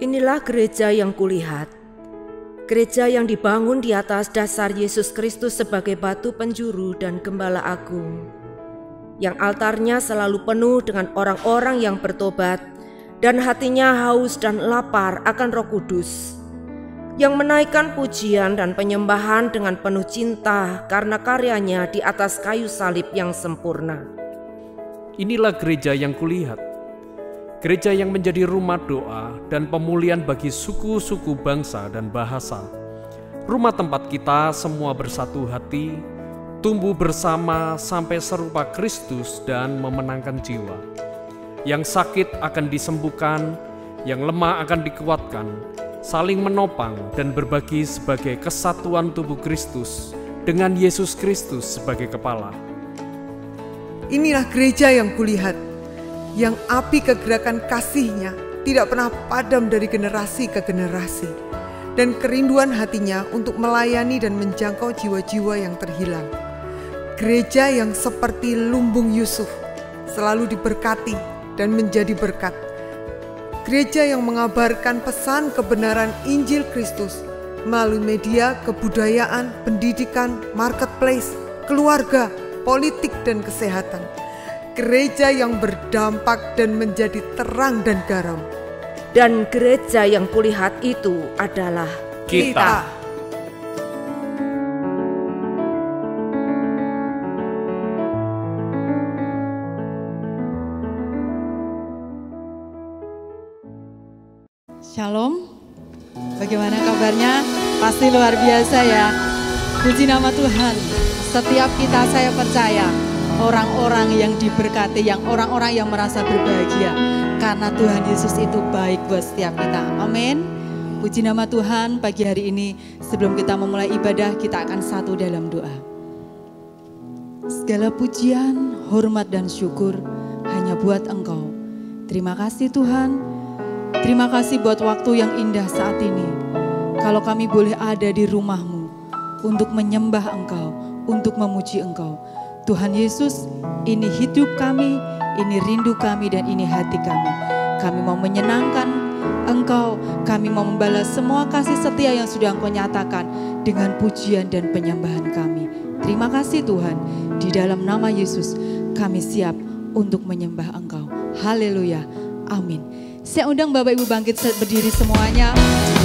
Inilah gereja yang kulihat, gereja yang dibangun di atas dasar Yesus Kristus sebagai batu penjuru dan gembala agung, yang altarnya selalu penuh dengan orang-orang yang bertobat dan hatinya haus dan lapar akan Roh Kudus, yang menaikkan pujian dan penyembahan dengan penuh cinta karena karyanya di atas kayu salib yang sempurna. Inilah gereja yang kulihat, gereja yang menjadi rumah doa dan pemulihan bagi suku-suku bangsa dan bahasa. Rumah tempat kita semua bersatu hati, tumbuh bersama sampai serupa Kristus dan memenangkan jiwa. Yang sakit akan disembuhkan, yang lemah akan dikuatkan, saling menopang dan berbagi sebagai kesatuan tubuh Kristus dengan Yesus Kristus sebagai kepala. Inilah gereja yang kulihat, yang api kegerakan kasih-Nya tidak pernah padam dari generasi ke generasi, dan kerinduan hatinya untuk melayani dan menjangkau jiwa-jiwa yang terhilang. Gereja yang seperti lumbung Yusuf, selalu diberkati dan menjadi berkat. Gereja yang mengabarkan pesan kebenaran Injil Kristus melalui media, kebudayaan, pendidikan, marketplace, keluarga, politik, dan kesehatan. Gereja yang berdampak dan menjadi terang dan garam. Dan gereja yang kulihat itu adalah Kita. Shalom, bagaimana kabarnya? Pasti luar biasa ya. Puji nama Tuhan. Setiap kita, saya percaya, orang-orang yang diberkati, orang-orang yang merasa berbahagia, karena Tuhan Yesus itu baik buat setiap kita. Amin. Puji nama Tuhan. Pagi hari ini sebelum kita memulai ibadah, kita akan satu dalam doa. Segala pujian, hormat dan syukur hanya buat Engkau. Terima kasih Tuhan. Terima kasih buat waktu yang indah saat ini. Kalau kami boleh ada di rumah-Mu untuk menyembah Engkau, untuk memuji Engkau. Tuhan Yesus, ini hidup kami, ini rindu kami, dan ini hati kami. Kami mau menyenangkan Engkau, kami mau membalas semua kasih setia yang sudah Engkau nyatakan dengan pujian dan penyembahan kami. Terima kasih Tuhan, di dalam nama Yesus kami siap untuk menyembah Engkau. Haleluya, amin. Saya undang Bapak Ibu bangkit berdiri semuanya.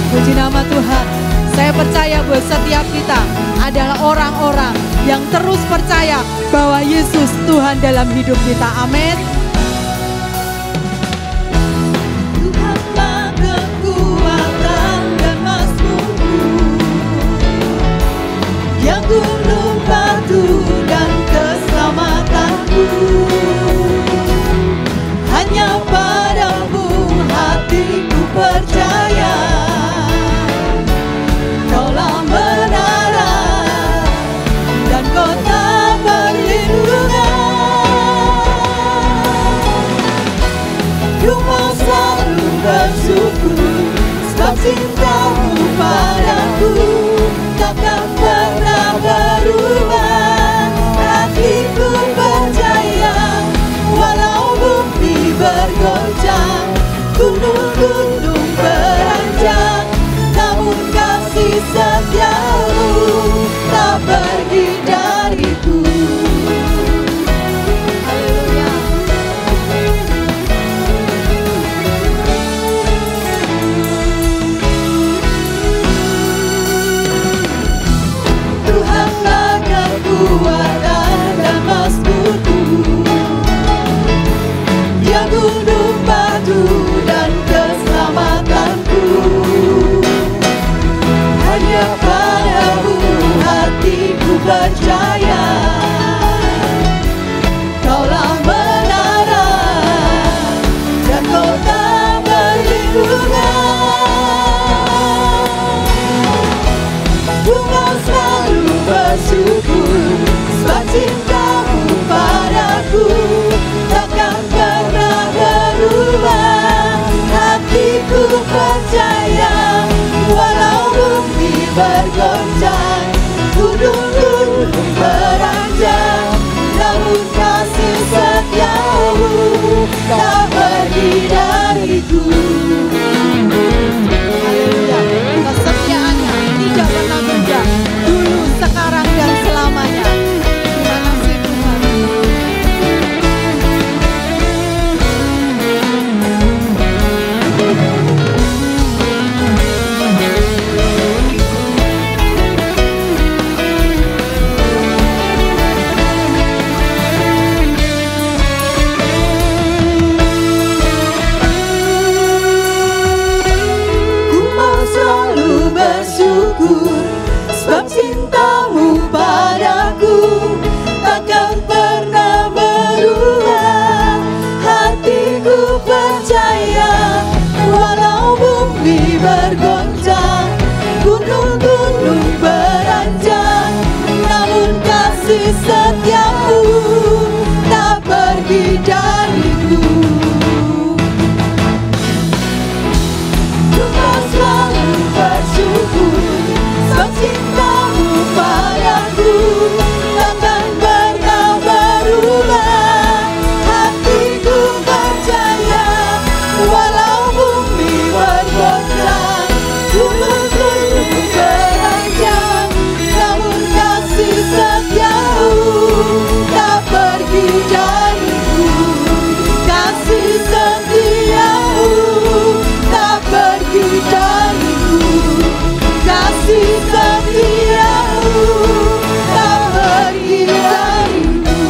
Puji nama Tuhan. Saya percaya bahwa setiap kita adalah orang-orang yang terus percaya bahwa Yesus Tuhan dalam hidup kita. Amin. Tuhanlah kekuatan dan mazmurku, yang gunung batu dan keselamatanku. Hanya padamu hatiku percaya. Kaulah menara dan kota perlindungan. Ku mau selalu bersyukur sebab cintamu padaku takkan pernah berubah. Hatiku percaya walau bumi bergoncang, gunung-gunung beranjak, namun kasih setiamu tak pergi dariku. Haleluya. Tuhanlah kekuatan dan mazmurku, yang gunung batu dan keselamatanku. Hanya padamu hatiku percaya. Kaulah menara dan kota perlindungan. Ku mau selalu bersyukur sebab cintamu padaku takkan pernah berubah. Hatiku percaya walau bumi bergoncang, gunung-gunung beranjak, namun kasih setiamu tak pergi dariku. bersyukur, sebab cintamu padaku takkan pernah berubah. Hatiku percaya, walau bumi bergoncang, gunung-gunung beranjak, namun kasih setiamu tak pergi dariku. Ku selalu bersyukur, sebab cintamu padaku takkan pernah berubah. Hatiku percaya, walau bumi bergoncang, gunung-gunung beranjak, namun kasih setiamu tak pergi dariku. Kasih setiamu tak pergi dariku. Kasih setiamu tak pergi dariku.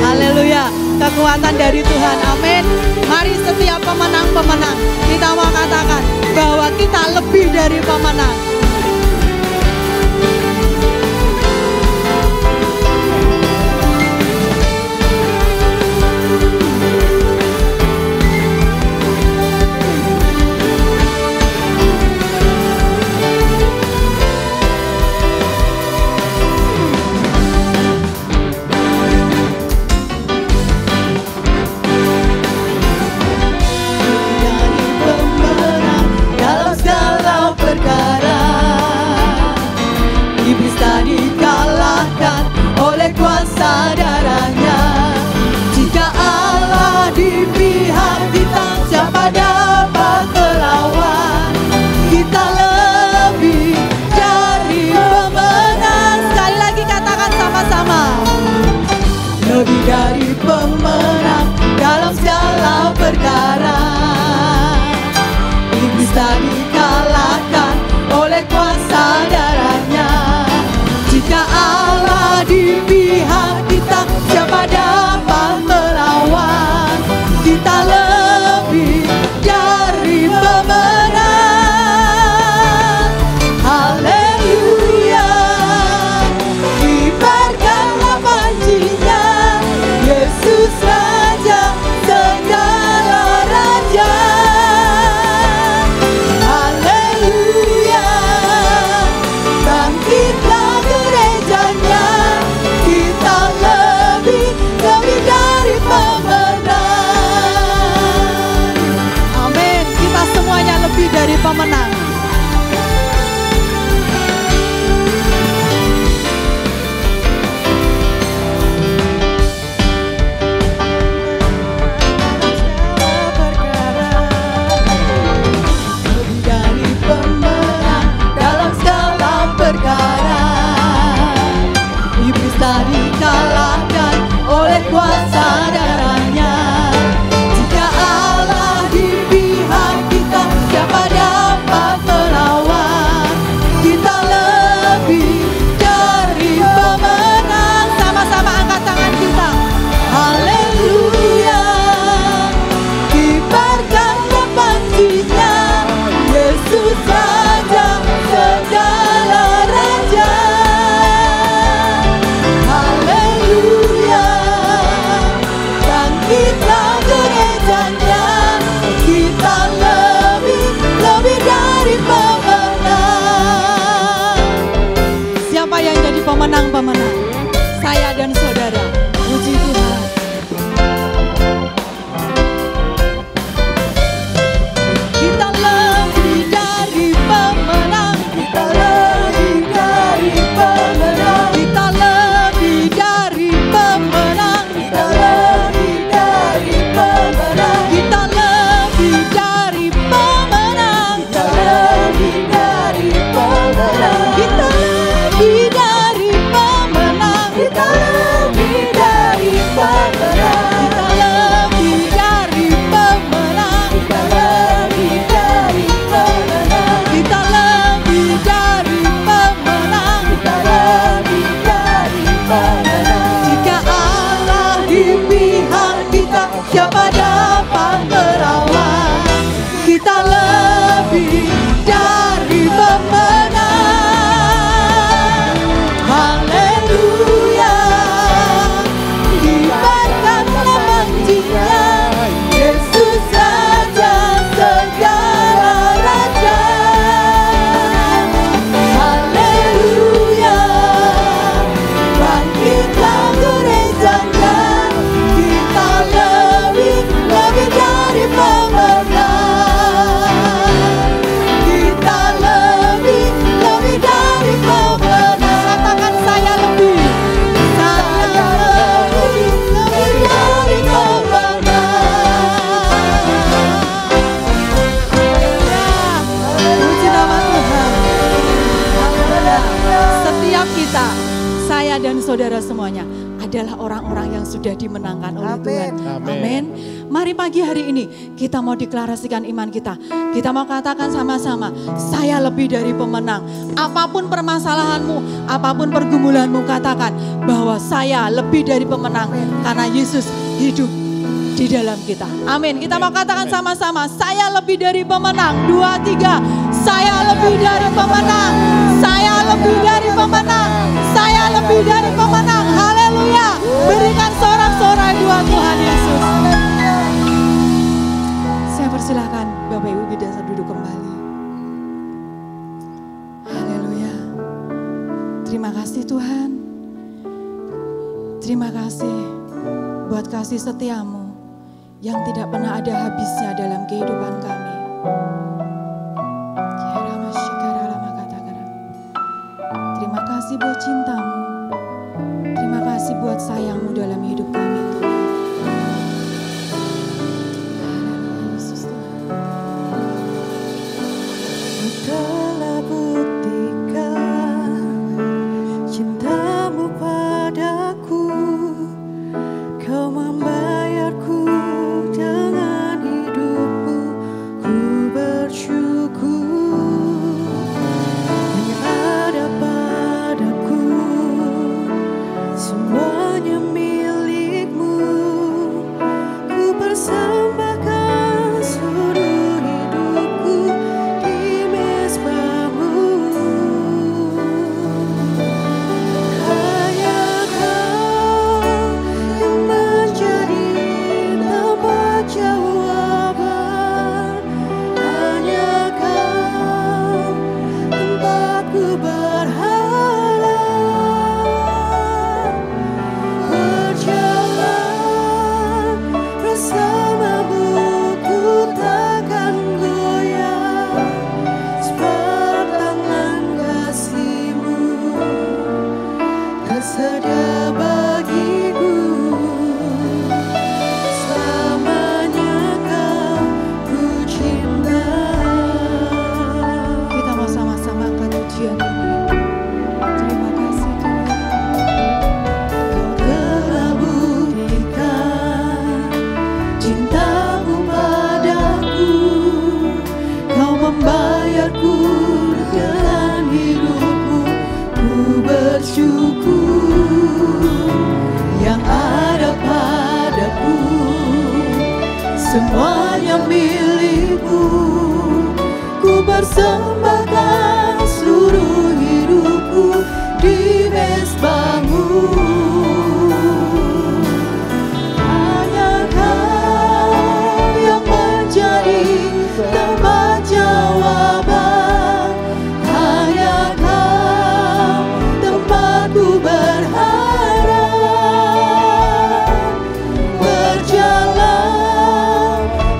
Haleluya, kekuatan dari Tuhan, amin. Mari setiap pemenang-pemenang kita mau katakan bahwa kita lebih dari pemenang. Dari pemenang dalam segala perkara, kita, saya dan saudara semuanya adalah orang-orang yang sudah dimenangkan oleh Tuhan. Amin. Mari pagi hari ini kita mau deklarasikan iman kita. Kita mau katakan sama-sama, saya lebih dari pemenang. Apapun permasalahanmu, apapun pergumulanmu, katakan bahwa saya lebih dari pemenang karena Yesus hidup di dalam kita. Amin. Kita mau katakan sama-sama, saya lebih dari pemenang. 2, 3. Saya lebih dari pemenang. Saya lebih dari pemenang. Saya lebih dari pemenang. Haleluya. Berikan sorak-sorai buat Tuhan Yesus. Saya persilahkan Bapak Ibu bisa duduk kembali. Haleluya. Terima kasih Tuhan. Terima kasih buat kasih setiamu yang tidak pernah ada habisnya dalam kehidupan kami. Terima kasih buat cintamu. Terima kasih buat sayangmu dalam hidup kami Tuhan. Haleluya Yesus Tuhan. Telah buktikan cintamu padaku, kau membayarku dengan hidupmu, ku bersyukur. Hanya ada padaku semuanya milikmu, ku persembahkan seluruh hidupku di mezbahmu. Hanya kau yang menjadi tempat jawaban, hanya kau tempatku berharap. Berjalan bersamamu, ku takkan goyah, sebab tangan kasih-Mu tersedia bagiku. Selamanya kau ku cinta. Kita mau sama-sama angkat pujian ini. Terima kasih Tuhan. Kau telah buktikan cintamu padaku, kau membayarku dengan hidupmu, ku bersyukur. Yang ada padaku semuanya milikmu, ku persembahkan seluruh hidupku di mezbahmu. Hanya kau yang menjadi tempat jawaban, hanya kau tempatku berharap. Berjalan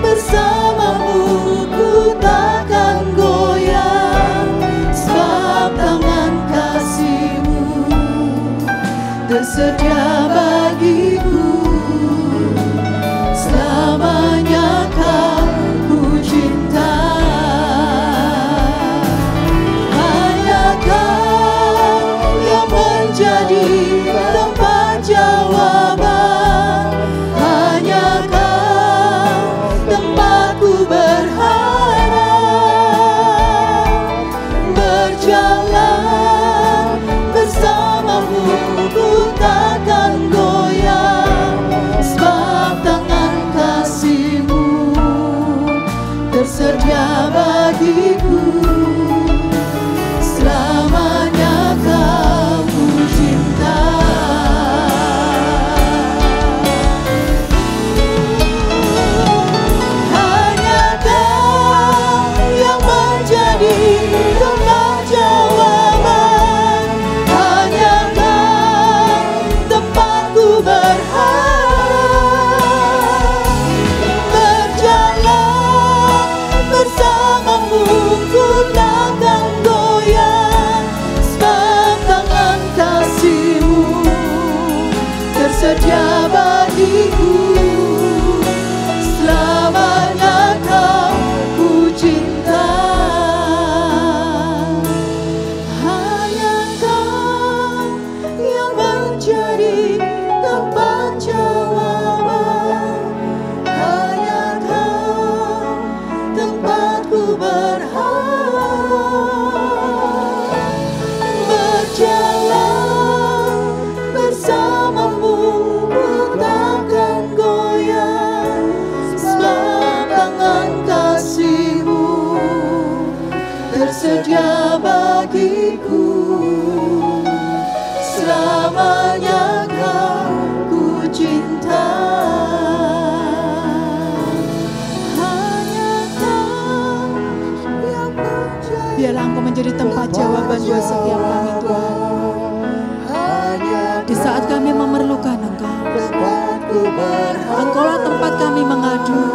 bersamamu, ku takkan goyah, sebab tangan kasih-Mu tersedia bagiku. Selamanya kau ku cinta. Hanya kau yang menjadi tempat jawaban, hanya kau tempatku berharap. Berjalan bersamamu, ku takkan goyah, sebab tangan kasih-Mu tersedia bagiku. Selamanya kau ku cinta. Hanya kau yang menjadi tempat jawaban, tersedia bagiku, selamanya Kau ku cinta. Hanya Kau yang menjadi, Biarlah Engkau menjadi tempat jawaban buat setiap kami Tuhan. Di saat kami memerlukan Engkau, Engkaulah tempat kami mengadu,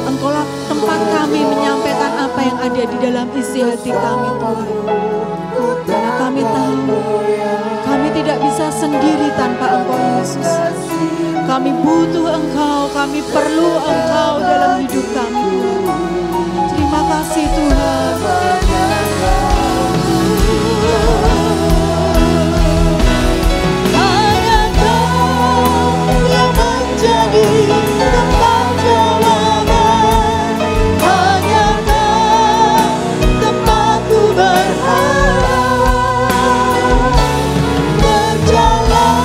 Engkaulah tempat kami menyampaikan apa yang ada di dalam isi hati kami Tuhan. Karena kami tahu kami tidak bisa sendiri tanpa Engkau Yesus. Kami butuh Engkau, kami perlu Engkau dalam hidup kami Tuhan. Terima kasih Tuhan. Hanya Kau yang menjadi tempat jawaban, hanya Kau tempatku berharap. Berjalan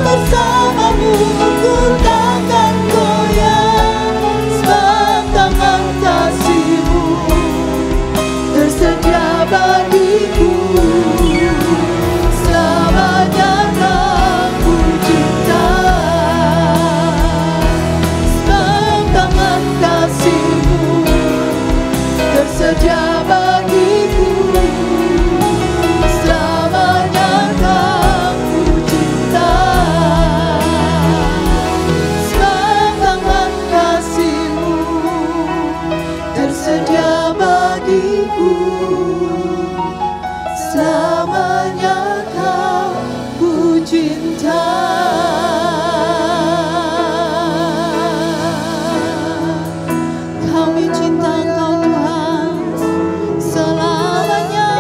bersamamu ku takkan goyah, sebab tangan kasih-Mu tersedia bagiku, selamanya Kau cinta. Sebab tangan kasih-Mu tersedia bagiku, selamanya Kau cinta. Sebab tangan kasih-Mu tersedia bagiku, selamanya Kau cinta. Kami cinta Engkau Tuhan, selamanya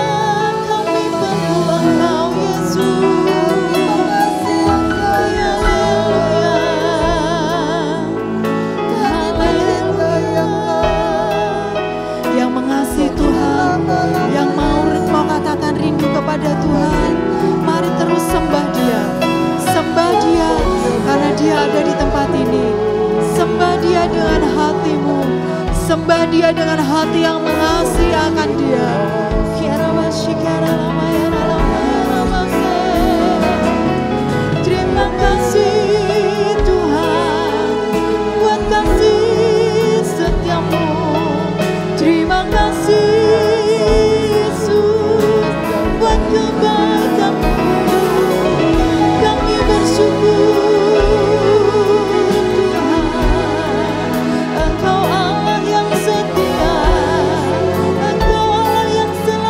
kami perlu Engkau Yesus. Haleluya, haleluya. Yang mengasihi Tuhan, yang mau Engkau katakan rindu kepada Tuhan, mari terus sembah Dia. Sembah Dia karena Dia ada di tempat ini. Sembah Dia dengan hatimu. Sembah Dia dengan hati yang mengasihi akan Dia. Terima kasih Tuhan buat kasih setiamu. Terima kasih Yesus buat kebaikan-Mu. Kami bersyukur Tuhan, Engkau Allah yang setia, Engkau Allah yang setia.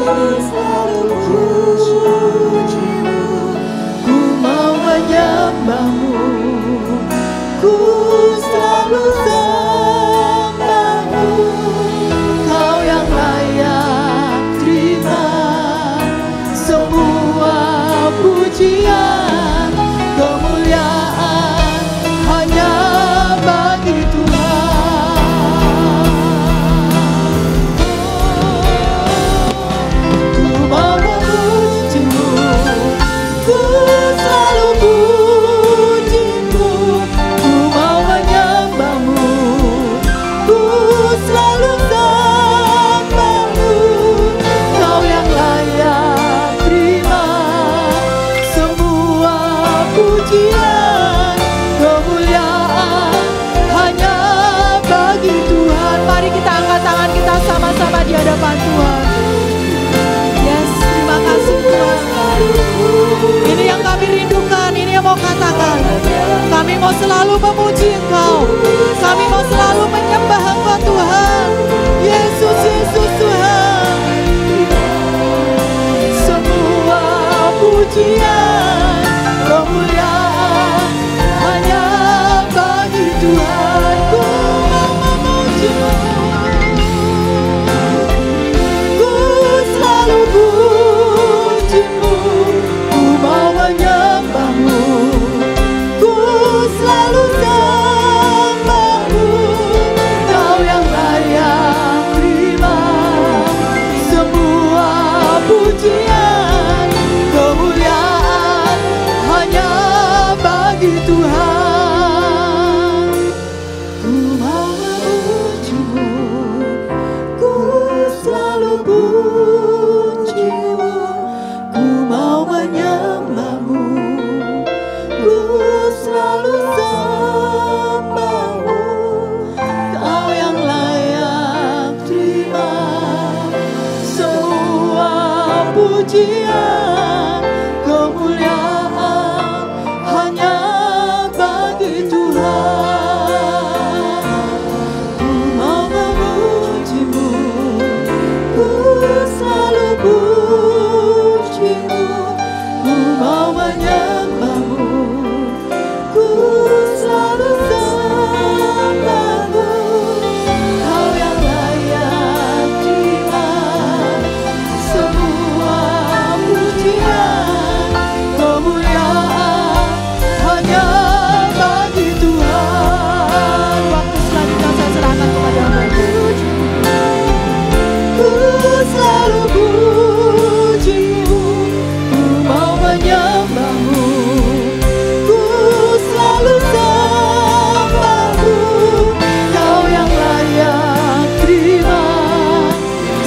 selalu pujimu, ku mau menyembahmu, ku selalu sembahmu. Kau yang layak terima semua pujian, kemuliaan hanya bagi Tuhan. Ku mau memujimu, ku selalu pujimu, ku mau menyembahmu, ku selalu sembahmu. Kau yang layak terima semua pujian, kemuliaan hanya bagi Tuhan. Mari kita angkat tangan kita sama-sama di hadapan Tuhan. Yes, terima kasih Tuhan. Ini yang kami rindukan, ini yang mau katakan. Kami mau selalu memuji Engkau, kami mau selalu menyembah Engkau Tuhan. Yesus, Yesus Tuhan. Semua pujian, kemuliaan hanya bagi Tuhan. Ku mau memuji-Mu, ku selalu puji-Mu, ku mau menyembah-Mu, ku selalu sembah-Mu. Kau yang layak terima semua pujian, kemuliaan hanya bagi Tuhan. Ku mau memuji-Mu, ku selalu puji-Mu, ku mau menyembah-Mu, ku selalu sembah-Mu. Kau yang layak terima semua pujian, kemuliaan hanya bagi Tuhan. Ku mau memuji-Mu, ku selalu puji-Mu, ku mau menyembah-Mu, ku selalu sembah-Mu. Kau yang layak terima semua pujian, kemuliaan hanya bagi Tuhan. Waktu selanjutnya saya serahkan kepada-Mu. Ku selalu puji-Mu, ku mau menyembah-Mu, ku selalu sembah-Mu. Kau yang layak terima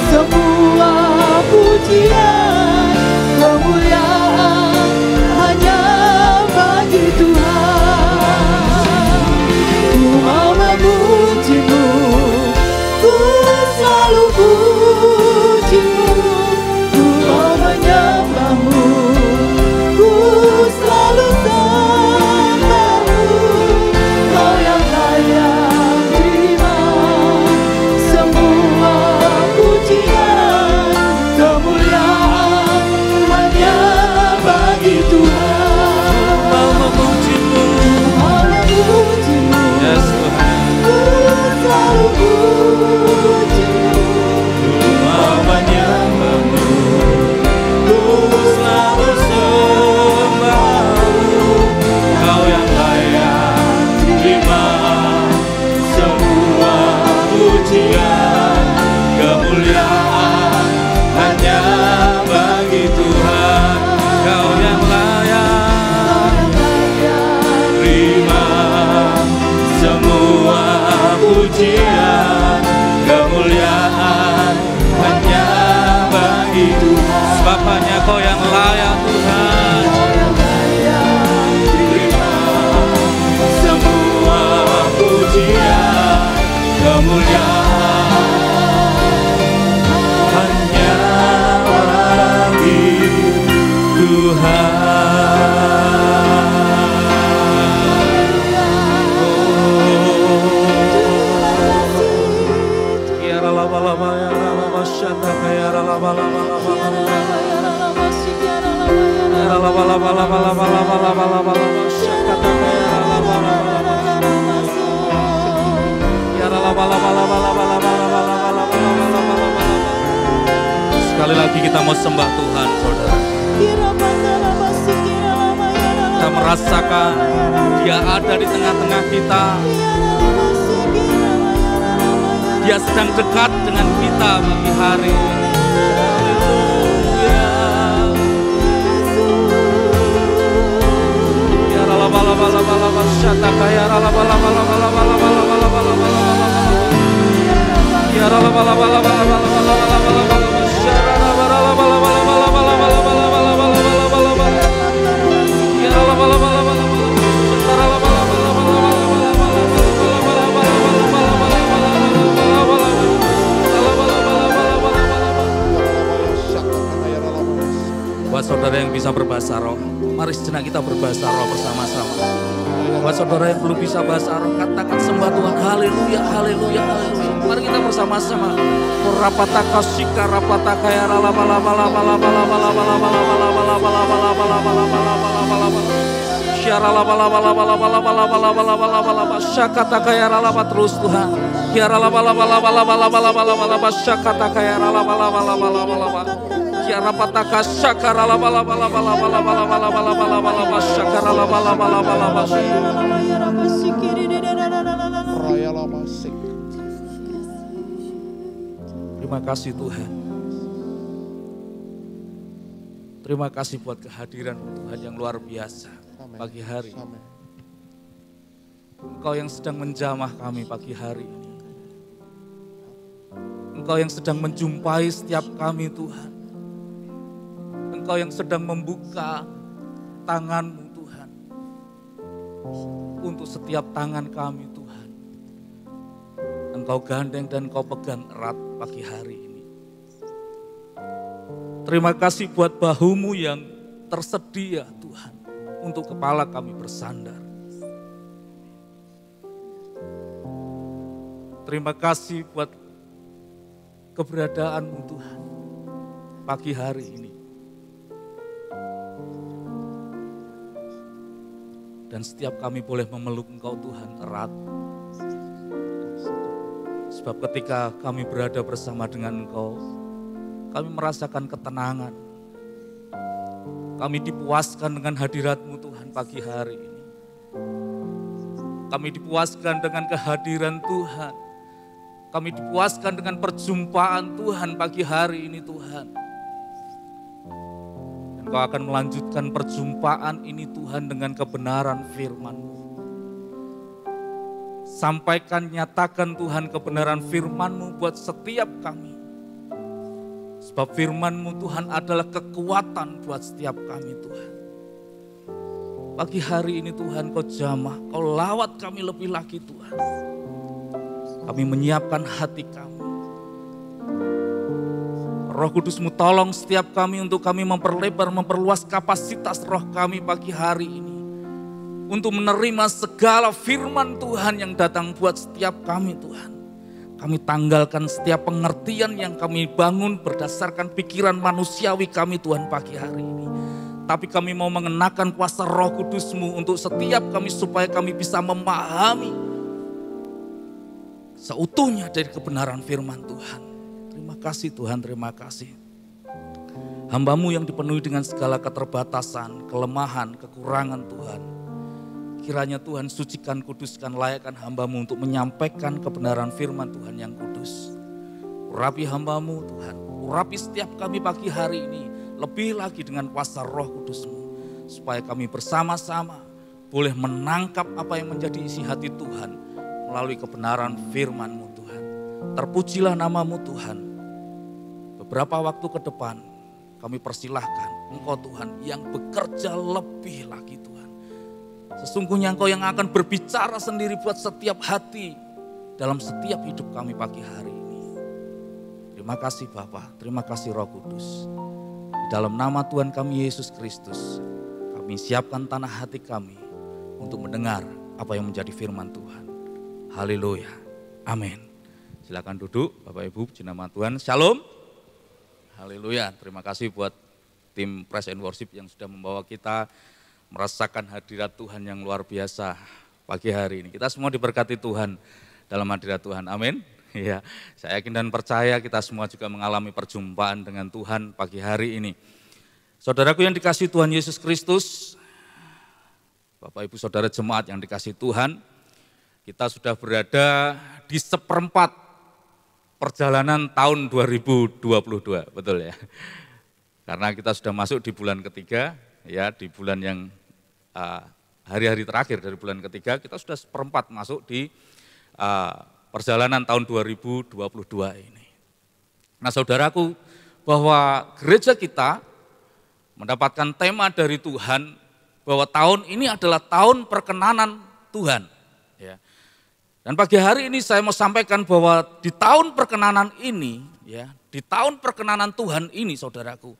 semua pujian, kemuliaan hanya bagi Tuhan. Ku mau memuji-Mu, ku selalu puji-Mu, ku mau menyembah-Mu, ku selalu sembah-Mu. Kau yang layak terima semua pujian, kemuliaan hanya bagi Tuhan. Mau memuji-Mu, Mau memuji-Mu, yes Tuhan. ku selalu puji-Mu, Mau menyembah-Mu, ku selalu sembah-Mu. Kau yang layak terima semua pujian, kemuliaan hanya bagi Tuhan. Kau yang layak terima semua pujian, kemuliaan hanya bagi Tuhan. Sebab hanya Kau yang layak Tuhan. Terima semua pujian, kemuliaan hanya bagi Tuhan. Sekali lagi kita mau sembah Tuhan, saudara. Kita merasakan Dia ada di tengah-tengah kita. Dia sedang dekat dengan kita pagi hari. Buat saudara yang bisa berbahasa roh, mari sejenak kita berbahasa roh bersama-sama. Buat saudara yang belum bisa bahasa roh, katakan sembah Tuhan, haleluya, haleluya, haleluya. Mari kita bersama-sama. Rapataka sika rapataka ya terus Tuhan. Rapataka syakara Terima kasih Tuhan. Terima kasih buat kehadiran Tuhan yang luar biasa pagi hari. Engkau yang sedang menjamah kami pagi hari ini. Engkau yang sedang menjumpai setiap kami Tuhan. Engkau yang sedang membuka tangan-Mu Tuhan. Untuk setiap tangan kami Tuhan. Engkau gandeng dan Engkau pegang erat pagi hari ini. Terima kasih buat bahu-Mu yang tersedia Tuhan. Untuk kepala kami bersandar. Terima kasih buat keberadaan-Mu Tuhan. Pagi hari ini. Dan setiap kami boleh memeluk Engkau Tuhan erat. Sebab ketika kami berada bersama dengan Engkau, kami merasakan ketenangan. Kami dipuaskan dengan hadirat-Mu Tuhan pagi hari ini. Kami dipuaskan dengan kehadiran Tuhan. Kami dipuaskan dengan perjumpaan Tuhan pagi hari ini Tuhan. Engkau akan melanjutkan perjumpaan ini Tuhan dengan kebenaran firman-Mu. Sampaikan, nyatakan Tuhan kebenaran firman-Mu buat setiap kami. Sebab firman-Mu Tuhan adalah kekuatan buat setiap kami Tuhan. Pagi hari ini Tuhan Kau jamah, Kau lawat kami lebih lagi Tuhan. Kami menyiapkan hati kami. Roh Kudus-Mu tolong setiap kami untuk kami memperlebar, memperluas kapasitas roh kami pagi hari ini. Untuk menerima segala firman Tuhan yang datang buat setiap kami Tuhan. Kami tanggalkan setiap pengertian yang kami bangun berdasarkan pikiran manusiawi kami Tuhan pagi hari ini. Tapi kami mau mengenakan kuasa Roh Kudus-Mu untuk setiap kami supaya kami bisa memahami seutuhnya dari kebenaran firman Tuhan. Terima kasih Tuhan, terima kasih. Hamba-Mu yang dipenuhi dengan segala keterbatasan, kelemahan, kekurangan Tuhan. Kiranya Tuhan sucikan, kuduskan, layakkan hamba-Mu untuk menyampaikan kebenaran firman Tuhan yang kudus. Urapi hamba-Mu Tuhan, urapi setiap kami pagi hari ini. Lebih lagi dengan kuasa Roh Kudus-Mu. Supaya kami bersama-sama boleh menangkap apa yang menjadi isi hati Tuhan. Melalui kebenaran firman-Mu Tuhan. Terpujilah nama-Mu Tuhan. Beberapa waktu ke depan kami persilahkan Engkau Tuhan yang bekerja lebih lagi Tuhan. Sesungguhnya Engkau yang akan berbicara sendiri buat setiap hati dalam setiap hidup kami pagi hari ini. Terima kasih Bapa, terima kasih Roh Kudus. Di dalam nama Tuhan kami Yesus Kristus, kami siapkan tanah hati kami untuk mendengar apa yang menjadi firman Tuhan. Haleluya, amin. Silakan duduk Bapak Ibu, puji nama Tuhan. Shalom. Haleluya. Terima kasih buat tim Praise and Worship yang sudah membawa kita merasakan hadirat Tuhan yang luar biasa pagi hari ini. Kita semua diberkati Tuhan dalam hadirat Tuhan. Amin. Ya, saya yakin dan percaya kita semua juga mengalami perjumpaan dengan Tuhan pagi hari ini. Saudaraku yang dikasihi Tuhan Yesus Kristus, Bapak Ibu Saudara jemaat yang dikasihi Tuhan, kita sudah berada di seperempat perjalanan tahun 2022, betul ya? Karena kita sudah masuk di bulan ketiga, ya di bulan yang hari-hari terakhir dari bulan ketiga, kita sudah seperempat masuk di perjalanan tahun 2022 ini. Nah saudaraku, bahwa gereja kita mendapatkan tema dari Tuhan bahwa tahun ini adalah tahun perkenanan Tuhan. Ya. Dan pagi hari ini saya mau sampaikan bahwa di tahun perkenanan ini, ya, di tahun perkenanan Tuhan ini saudaraku,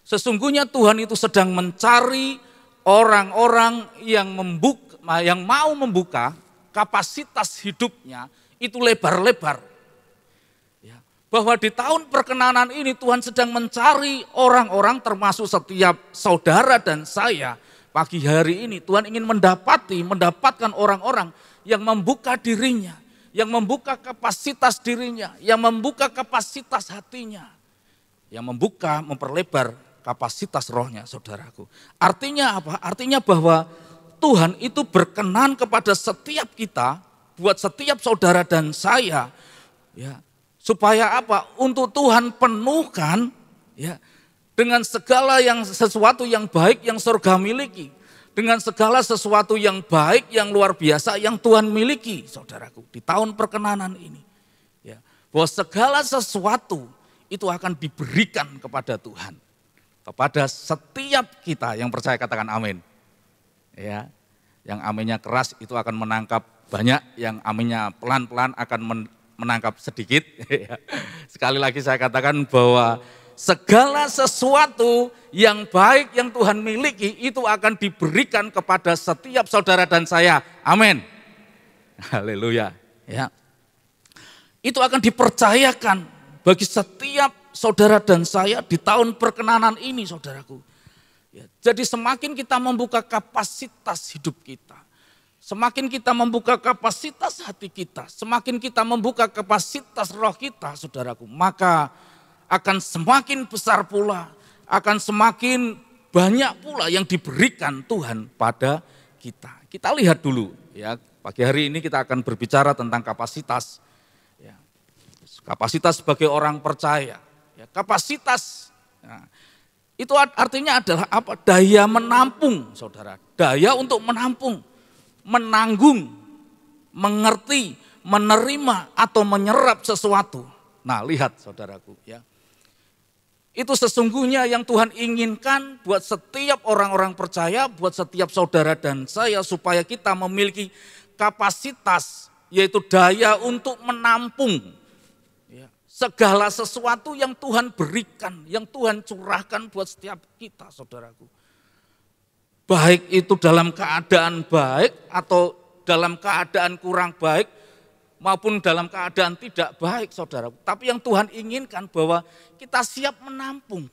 sesungguhnya Tuhan itu sedang mencari orang-orang yang mau membuka kapasitas hidupnya itu lebar-lebar. Ya, bahwa di tahun perkenanan ini Tuhan sedang mencari orang-orang termasuk setiap saudara dan saya. Pagi hari ini Tuhan ingin mendapatkan orang-orang yang membuka dirinya, yang membuka kapasitas dirinya, yang membuka kapasitas hatinya, yang memperlebar kapasitas rohnya saudaraku. Artinya apa? Artinya bahwa Tuhan itu berkenan kepada setiap kita, buat setiap saudara dan saya, ya, supaya apa? Untuk Tuhan penuhkan, ya, dengan segala sesuatu yang baik yang surga miliki, dengan segala sesuatu yang baik yang luar biasa yang Tuhan miliki, saudaraku, di tahun perkenanan ini, ya, bahwa segala sesuatu itu akan diberikan kepada Tuhan, kepada setiap kita yang percaya, katakan amin. Ya, yang aminnya keras itu akan menangkap banyak, yang aminnya pelan-pelan akan menangkap sedikit. Sekali lagi saya katakan bahwa segala sesuatu yang baik yang Tuhan miliki itu akan diberikan kepada setiap saudara dan saya. Amin. Haleluya. Ya. Itu akan dipercayakan bagi setiap saudara dan saya di tahun perkenanan ini, saudaraku. Ya, jadi semakin kita membuka kapasitas hidup kita, semakin kita membuka kapasitas hati kita, semakin kita membuka kapasitas roh kita, saudaraku, maka akan semakin besar pula, akan semakin banyak pula yang diberikan Tuhan pada kita. Kita lihat dulu, ya, pagi hari ini kita akan berbicara tentang kapasitas. Ya, kapasitas sebagai orang percaya, ya, kapasitas. Ya, itu artinya adalah apa? Daya menampung, saudara. Daya untuk menampung, menanggung, mengerti, menerima atau menyerap sesuatu. Nah, lihat saudaraku, ya. Itu sesungguhnya yang Tuhan inginkan buat setiap orang-orang percaya, buat setiap saudara dan saya, supaya kita memiliki kapasitas, yaitu daya untuk menampung, ya, segala sesuatu yang Tuhan berikan, yang Tuhan curahkan buat setiap kita, saudaraku. Baik itu dalam keadaan baik atau dalam keadaan kurang baik, maupun dalam keadaan tidak baik, saudara. Tapi yang Tuhan inginkan bahwa kita siap menampung.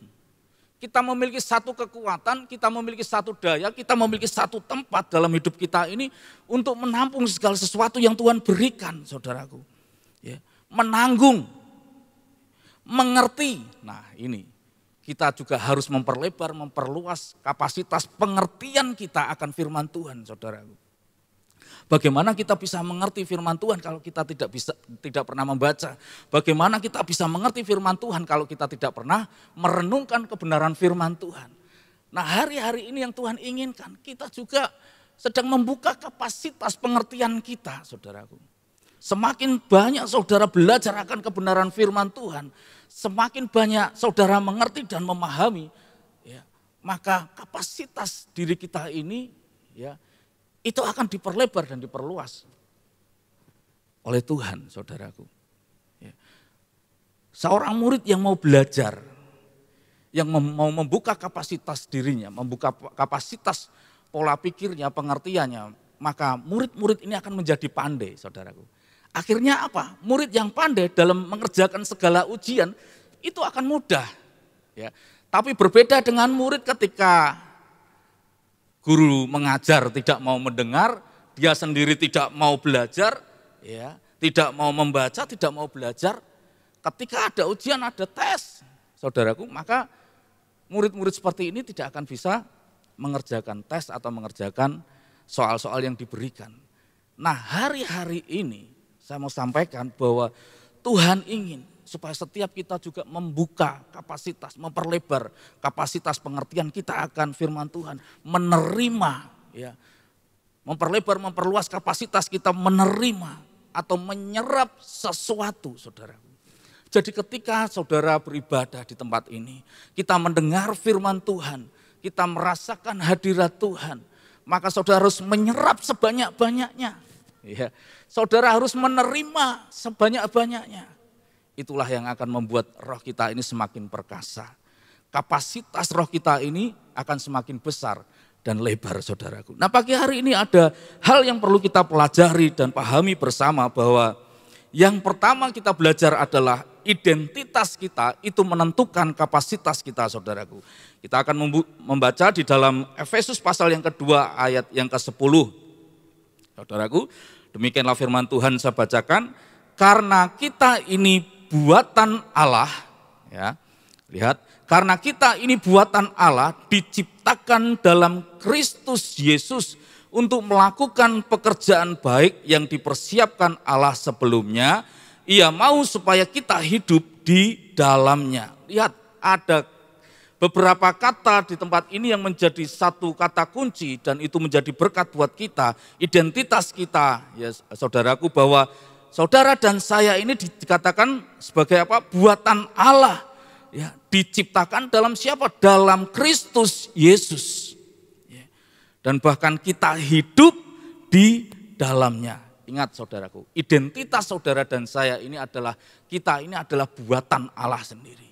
Kita memiliki satu kekuatan, kita memiliki satu daya, kita memiliki satu tempat dalam hidup kita ini untuk menampung segala sesuatu yang Tuhan berikan, saudaraku. Ya, menanggung, mengerti. Nah ini, kita juga harus memperlebar, memperluas kapasitas pengertian kita akan firman Tuhan, saudaraku. Bagaimana kita bisa mengerti firman Tuhan kalau kita tidak pernah membaca? Bagaimana kita bisa mengerti firman Tuhan kalau kita tidak pernah merenungkan kebenaran firman Tuhan? Nah, hari-hari ini yang Tuhan inginkan, kita juga sedang membuka kapasitas pengertian kita, saudaraku. Semakin banyak saudara belajar akan kebenaran firman Tuhan, semakin banyak saudara mengerti dan memahami, ya, maka kapasitas diri kita ini, ya, itu akan diperlebar dan diperluas oleh Tuhan, saudaraku. Ya. Seorang murid yang mau belajar, yang mau membuka kapasitas dirinya, membuka kapasitas pola pikirnya, pengertiannya, maka murid-murid ini akan menjadi pandai, saudaraku. Akhirnya apa? Murid yang pandai dalam mengerjakan segala ujian, itu akan mudah. Ya. Tapi berbeda dengan murid ketika guru mengajar tidak mau mendengar, dia sendiri tidak mau belajar, ya, tidak mau membaca, tidak mau belajar. Ketika ada ujian, ada tes, saudaraku, maka murid-murid seperti ini tidak akan bisa mengerjakan tes atau mengerjakan soal-soal yang diberikan. Nah, hari-hari ini saya mau sampaikan bahwa Tuhan ingin supaya setiap kita juga membuka kapasitas, memperlebar kapasitas pengertian kita akan firman Tuhan, menerima, ya, memperlebar, memperluas kapasitas kita menerima atau menyerap sesuatu, saudaraku. Jadi ketika saudara beribadah di tempat ini, kita mendengar firman Tuhan, kita merasakan hadirat Tuhan, maka saudara harus menyerap sebanyak-banyaknya. Ya, saudara harus menerima sebanyak-banyaknya. Itulah yang akan membuat roh kita ini semakin perkasa. Kapasitas roh kita ini akan semakin besar dan lebar, saudaraku. Nah, pagi hari ini ada hal yang perlu kita pelajari dan pahami bersama, bahwa yang pertama kita belajar adalah identitas kita itu menentukan kapasitas kita, saudaraku. Kita akan membaca di dalam Efesus pasal yang kedua ayat yang ke-10. Saudaraku, demikianlah firman Tuhan saya bacakan, karena kita ini buatan Allah, ya. Lihat, karena kita ini buatan Allah diciptakan dalam Kristus Yesus untuk melakukan pekerjaan baik yang dipersiapkan Allah sebelumnya. Ia mau supaya kita hidup di dalamnya. Lihat, ada beberapa kata di tempat ini yang menjadi satu kata kunci dan itu menjadi berkat buat kita, identitas kita, ya saudaraku, bahwa saudara dan saya ini dikatakan sebagai apa? Buatan Allah. Ya, diciptakan dalam siapa? Dalam Kristus Yesus. Ya. Dan bahkan kita hidup di dalamnya. Ingat saudaraku, identitas saudara dan saya ini adalah, kita ini adalah buatan Allah sendiri.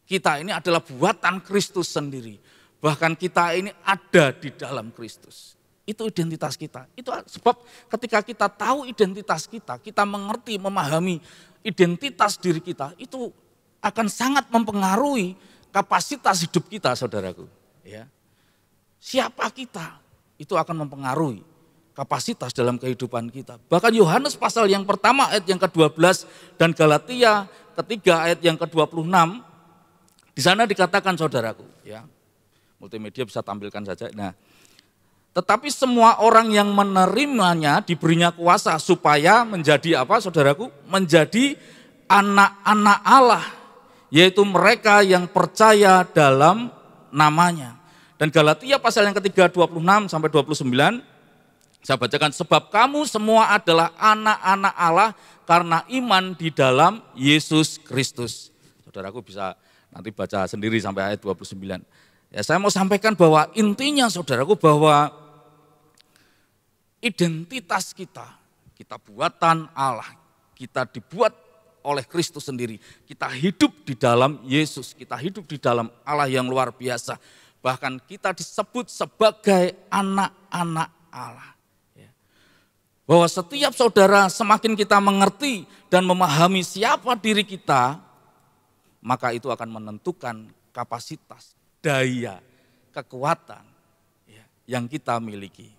Kita ini adalah buatan Kristus sendiri. Bahkan kita ini ada di dalam Kristus. Itu identitas kita. Itu sebab ketika kita tahu identitas kita, kita mengerti, memahami identitas diri kita, itu akan sangat mempengaruhi kapasitas hidup kita, saudaraku. Ya. Siapa kita, itu akan mempengaruhi kapasitas dalam kehidupan kita. Bahkan Yohanes pasal yang pertama ayat yang ke-12 dan Galatia ketiga ayat yang ke-26, di sana dikatakan, saudaraku, ya, multimedia bisa tampilkan saja. Nah, tetapi semua orang yang menerimanya diberinya kuasa supaya menjadi apa, saudaraku? Menjadi anak-anak Allah, yaitu mereka yang percaya dalam namanya. Dan Galatia pasal yang ketiga 26 sampai 29, saya bacakan, sebab kamu semua adalah anak-anak Allah karena iman di dalam Yesus Kristus. Saudaraku bisa nanti baca sendiri sampai ayat 29. Ya, saya mau sampaikan bahwa intinya, saudaraku, bahwa identitas kita buatan Allah, kita dibuat oleh Kristus sendiri. Kita hidup di dalam Yesus, kita hidup di dalam Allah yang luar biasa. Bahkan kita disebut sebagai anak-anak Allah. Bahwa setiap saudara semakin kita mengerti dan memahami siapa diri kita, maka itu akan menentukan kapasitas, daya, kekuatan yang kita miliki.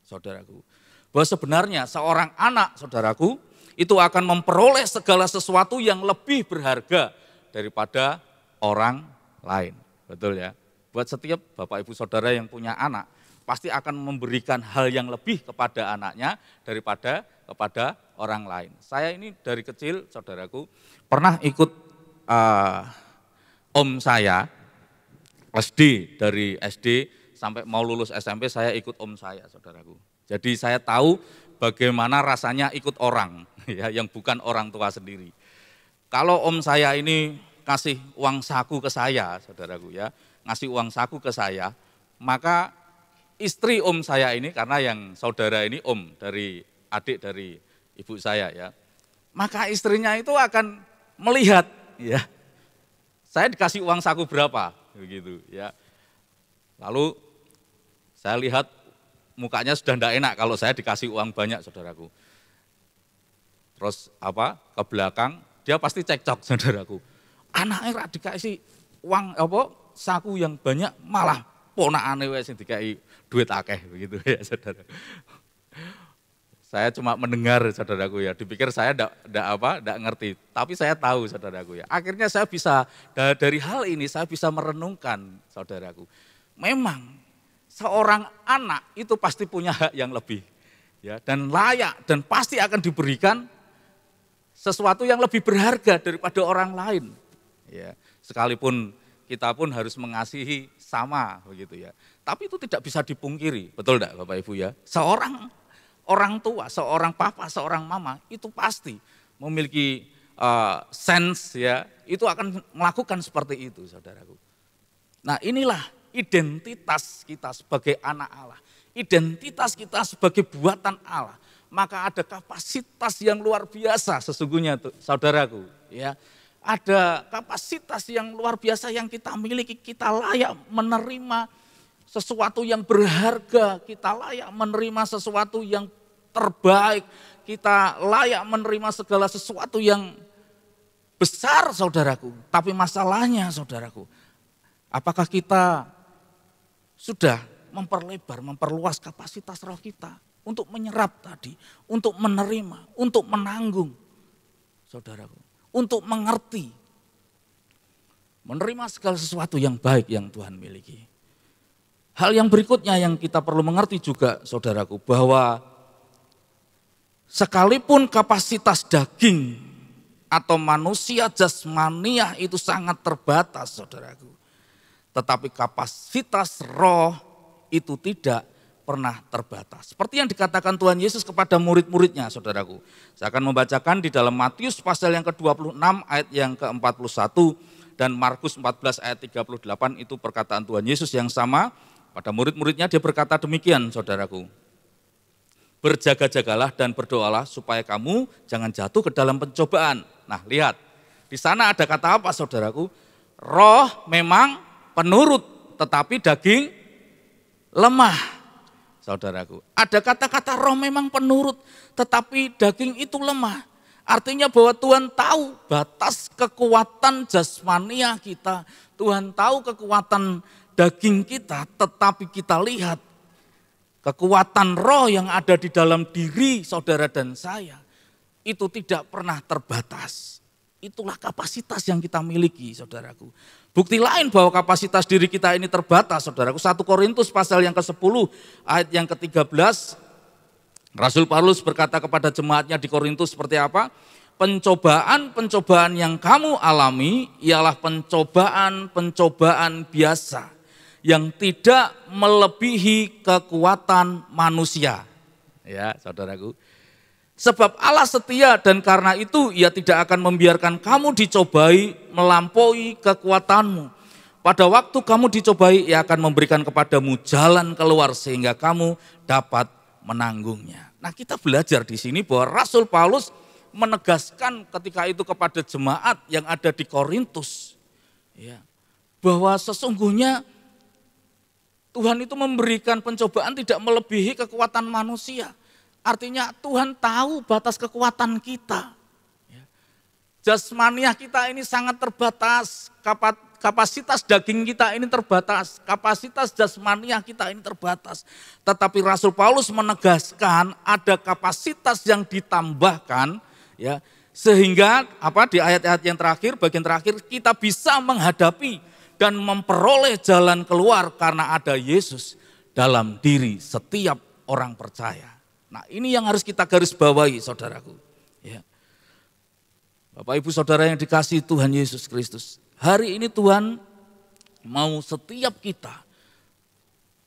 Saudaraku, bahwa sebenarnya seorang anak, saudaraku, itu akan memperoleh segala sesuatu yang lebih berharga daripada orang lain. Betul ya? Buat setiap bapak ibu saudara yang punya anak, pasti akan memberikan hal yang lebih kepada anaknya daripada kepada orang lain. Saya ini dari kecil, saudaraku, pernah ikut om saya, SD, dari SD sampai mau lulus SMP saya ikut om saya, saudaraku. Jadi saya tahu bagaimana rasanya ikut orang, ya, yang bukan orang tua sendiri. Kalau om saya ini kasih uang saku ke saya, saudaraku, ya, ngasih uang saku ke saya, maka istri om saya ini, karena yang saudara ini om dari adik dari ibu saya, ya, maka istrinya itu akan melihat, ya, saya dikasih uang saku berapa, begitu, ya. Lalu saya lihat mukanya sudah tidak enak kalau saya dikasih uang banyak, saudaraku. Terus ke belakang dia pasti cekcok, saudaraku. Anaknya dikasih uang saku yang banyak malah ponakane wis sing dikai duit akeh begitu ya saudara. Saya cuma mendengar saudaraku ya, dipikir saya enggak ngerti, tapi saya tahu saudaraku ya. Akhirnya saya bisa dari hal ini saya bisa merenungkan saudaraku. Memang seorang anak itu pasti punya hak yang lebih ya, dan layak dan pasti akan diberikan sesuatu yang lebih berharga daripada orang lain. Ya, sekalipun kita pun harus mengasihi sama begitu ya. Tapi itu tidak bisa dipungkiri, betul enggak Bapak Ibu ya? Seorang orang tua, seorang papa, seorang mama itu pasti memiliki sense ya, itu akan melakukan seperti itu saudaraku. Nah inilah identitas kita sebagai anak Allah, identitas kita sebagai buatan Allah. Maka ada kapasitas yang luar biasa sesungguhnya tuh, saudaraku ya. Ada kapasitas yang luar biasa yang kita miliki, kita layak menerima sesuatu yang berharga, kita layak menerima sesuatu yang terbaik, kita layak menerima segala sesuatu yang besar saudaraku. Tapi masalahnya saudaraku, apakah kita sudah memperlebar, memperluas kapasitas roh kita untuk menyerap tadi, untuk menerima, untuk menanggung saudaraku, untuk mengerti, menerima segala sesuatu yang baik yang Tuhan miliki. Hal yang berikutnya yang kita perlu mengerti juga saudaraku, bahwa sekalipun kapasitas daging atau manusia jasmania itu sangat terbatas saudaraku, tetapi kapasitas roh itu tidak pernah terbatas. Seperti yang dikatakan Tuhan Yesus kepada murid-muridnya saudaraku. Saya akan membacakan di dalam Matius pasal yang ke-26 ayat yang ke-41 dan Markus 14 ayat 38, itu perkataan Tuhan Yesus yang sama. Pada murid-muridnya dia berkata demikian saudaraku. Berjaga-jagalah dan berdoalah supaya kamu jangan jatuh ke dalam pencobaan. Nah lihat, di sana ada kata apa saudaraku? Roh memang penurut tetapi daging lemah. Saudaraku, ada kata-kata roh memang penurut tetapi daging itu lemah. Artinya bahwa Tuhan tahu batas kekuatan jasmania kita. Tuhan tahu kekuatan daging kita, tetapi kita lihat kekuatan roh yang ada di dalam diri saudara dan saya itu tidak pernah terbatas. Itulah kapasitas yang kita miliki saudaraku. Bukti lain bahwa kapasitas diri kita ini terbatas saudaraku. 1 Korintus pasal yang ke-10 ayat yang ke-13. Rasul Paulus berkata kepada jemaatnya di Korintus seperti apa? Pencobaan-pencobaan yang kamu alami ialah pencobaan-pencobaan biasa yang tidak melebihi kekuatan manusia. Ya, saudaraku. Sebab Allah setia dan karena itu ia tidak akan membiarkan kamu dicobai melampaui kekuatanmu. Pada waktu kamu dicobai ia akan memberikan kepadamu jalan keluar sehingga kamu dapat menanggungnya. Nah kita belajar di sini bahwa Rasul Paulus menegaskan ketika itu kepada jemaat yang ada di Korintus. Ya, bahwa sesungguhnya Tuhan itu memberikan pencobaan tidak melebihi kekuatan manusia. Artinya Tuhan tahu batas kekuatan kita. Jasmaniah kita ini sangat terbatas, kapasitas daging kita ini terbatas, kapasitas jasmaniah kita ini terbatas. Tetapi Rasul Paulus menegaskan ada kapasitas yang ditambahkan, ya, sehingga di ayat-ayat yang terakhir, bagian terakhir kita bisa menghadapi dan memperoleh jalan keluar karena ada Yesus dalam diri setiap orang percaya. Nah ini yang harus kita garis bawahi saudaraku. Ya. Bapak Ibu Saudara yang dikasihi Tuhan Yesus Kristus. Hari ini Tuhan mau setiap kita,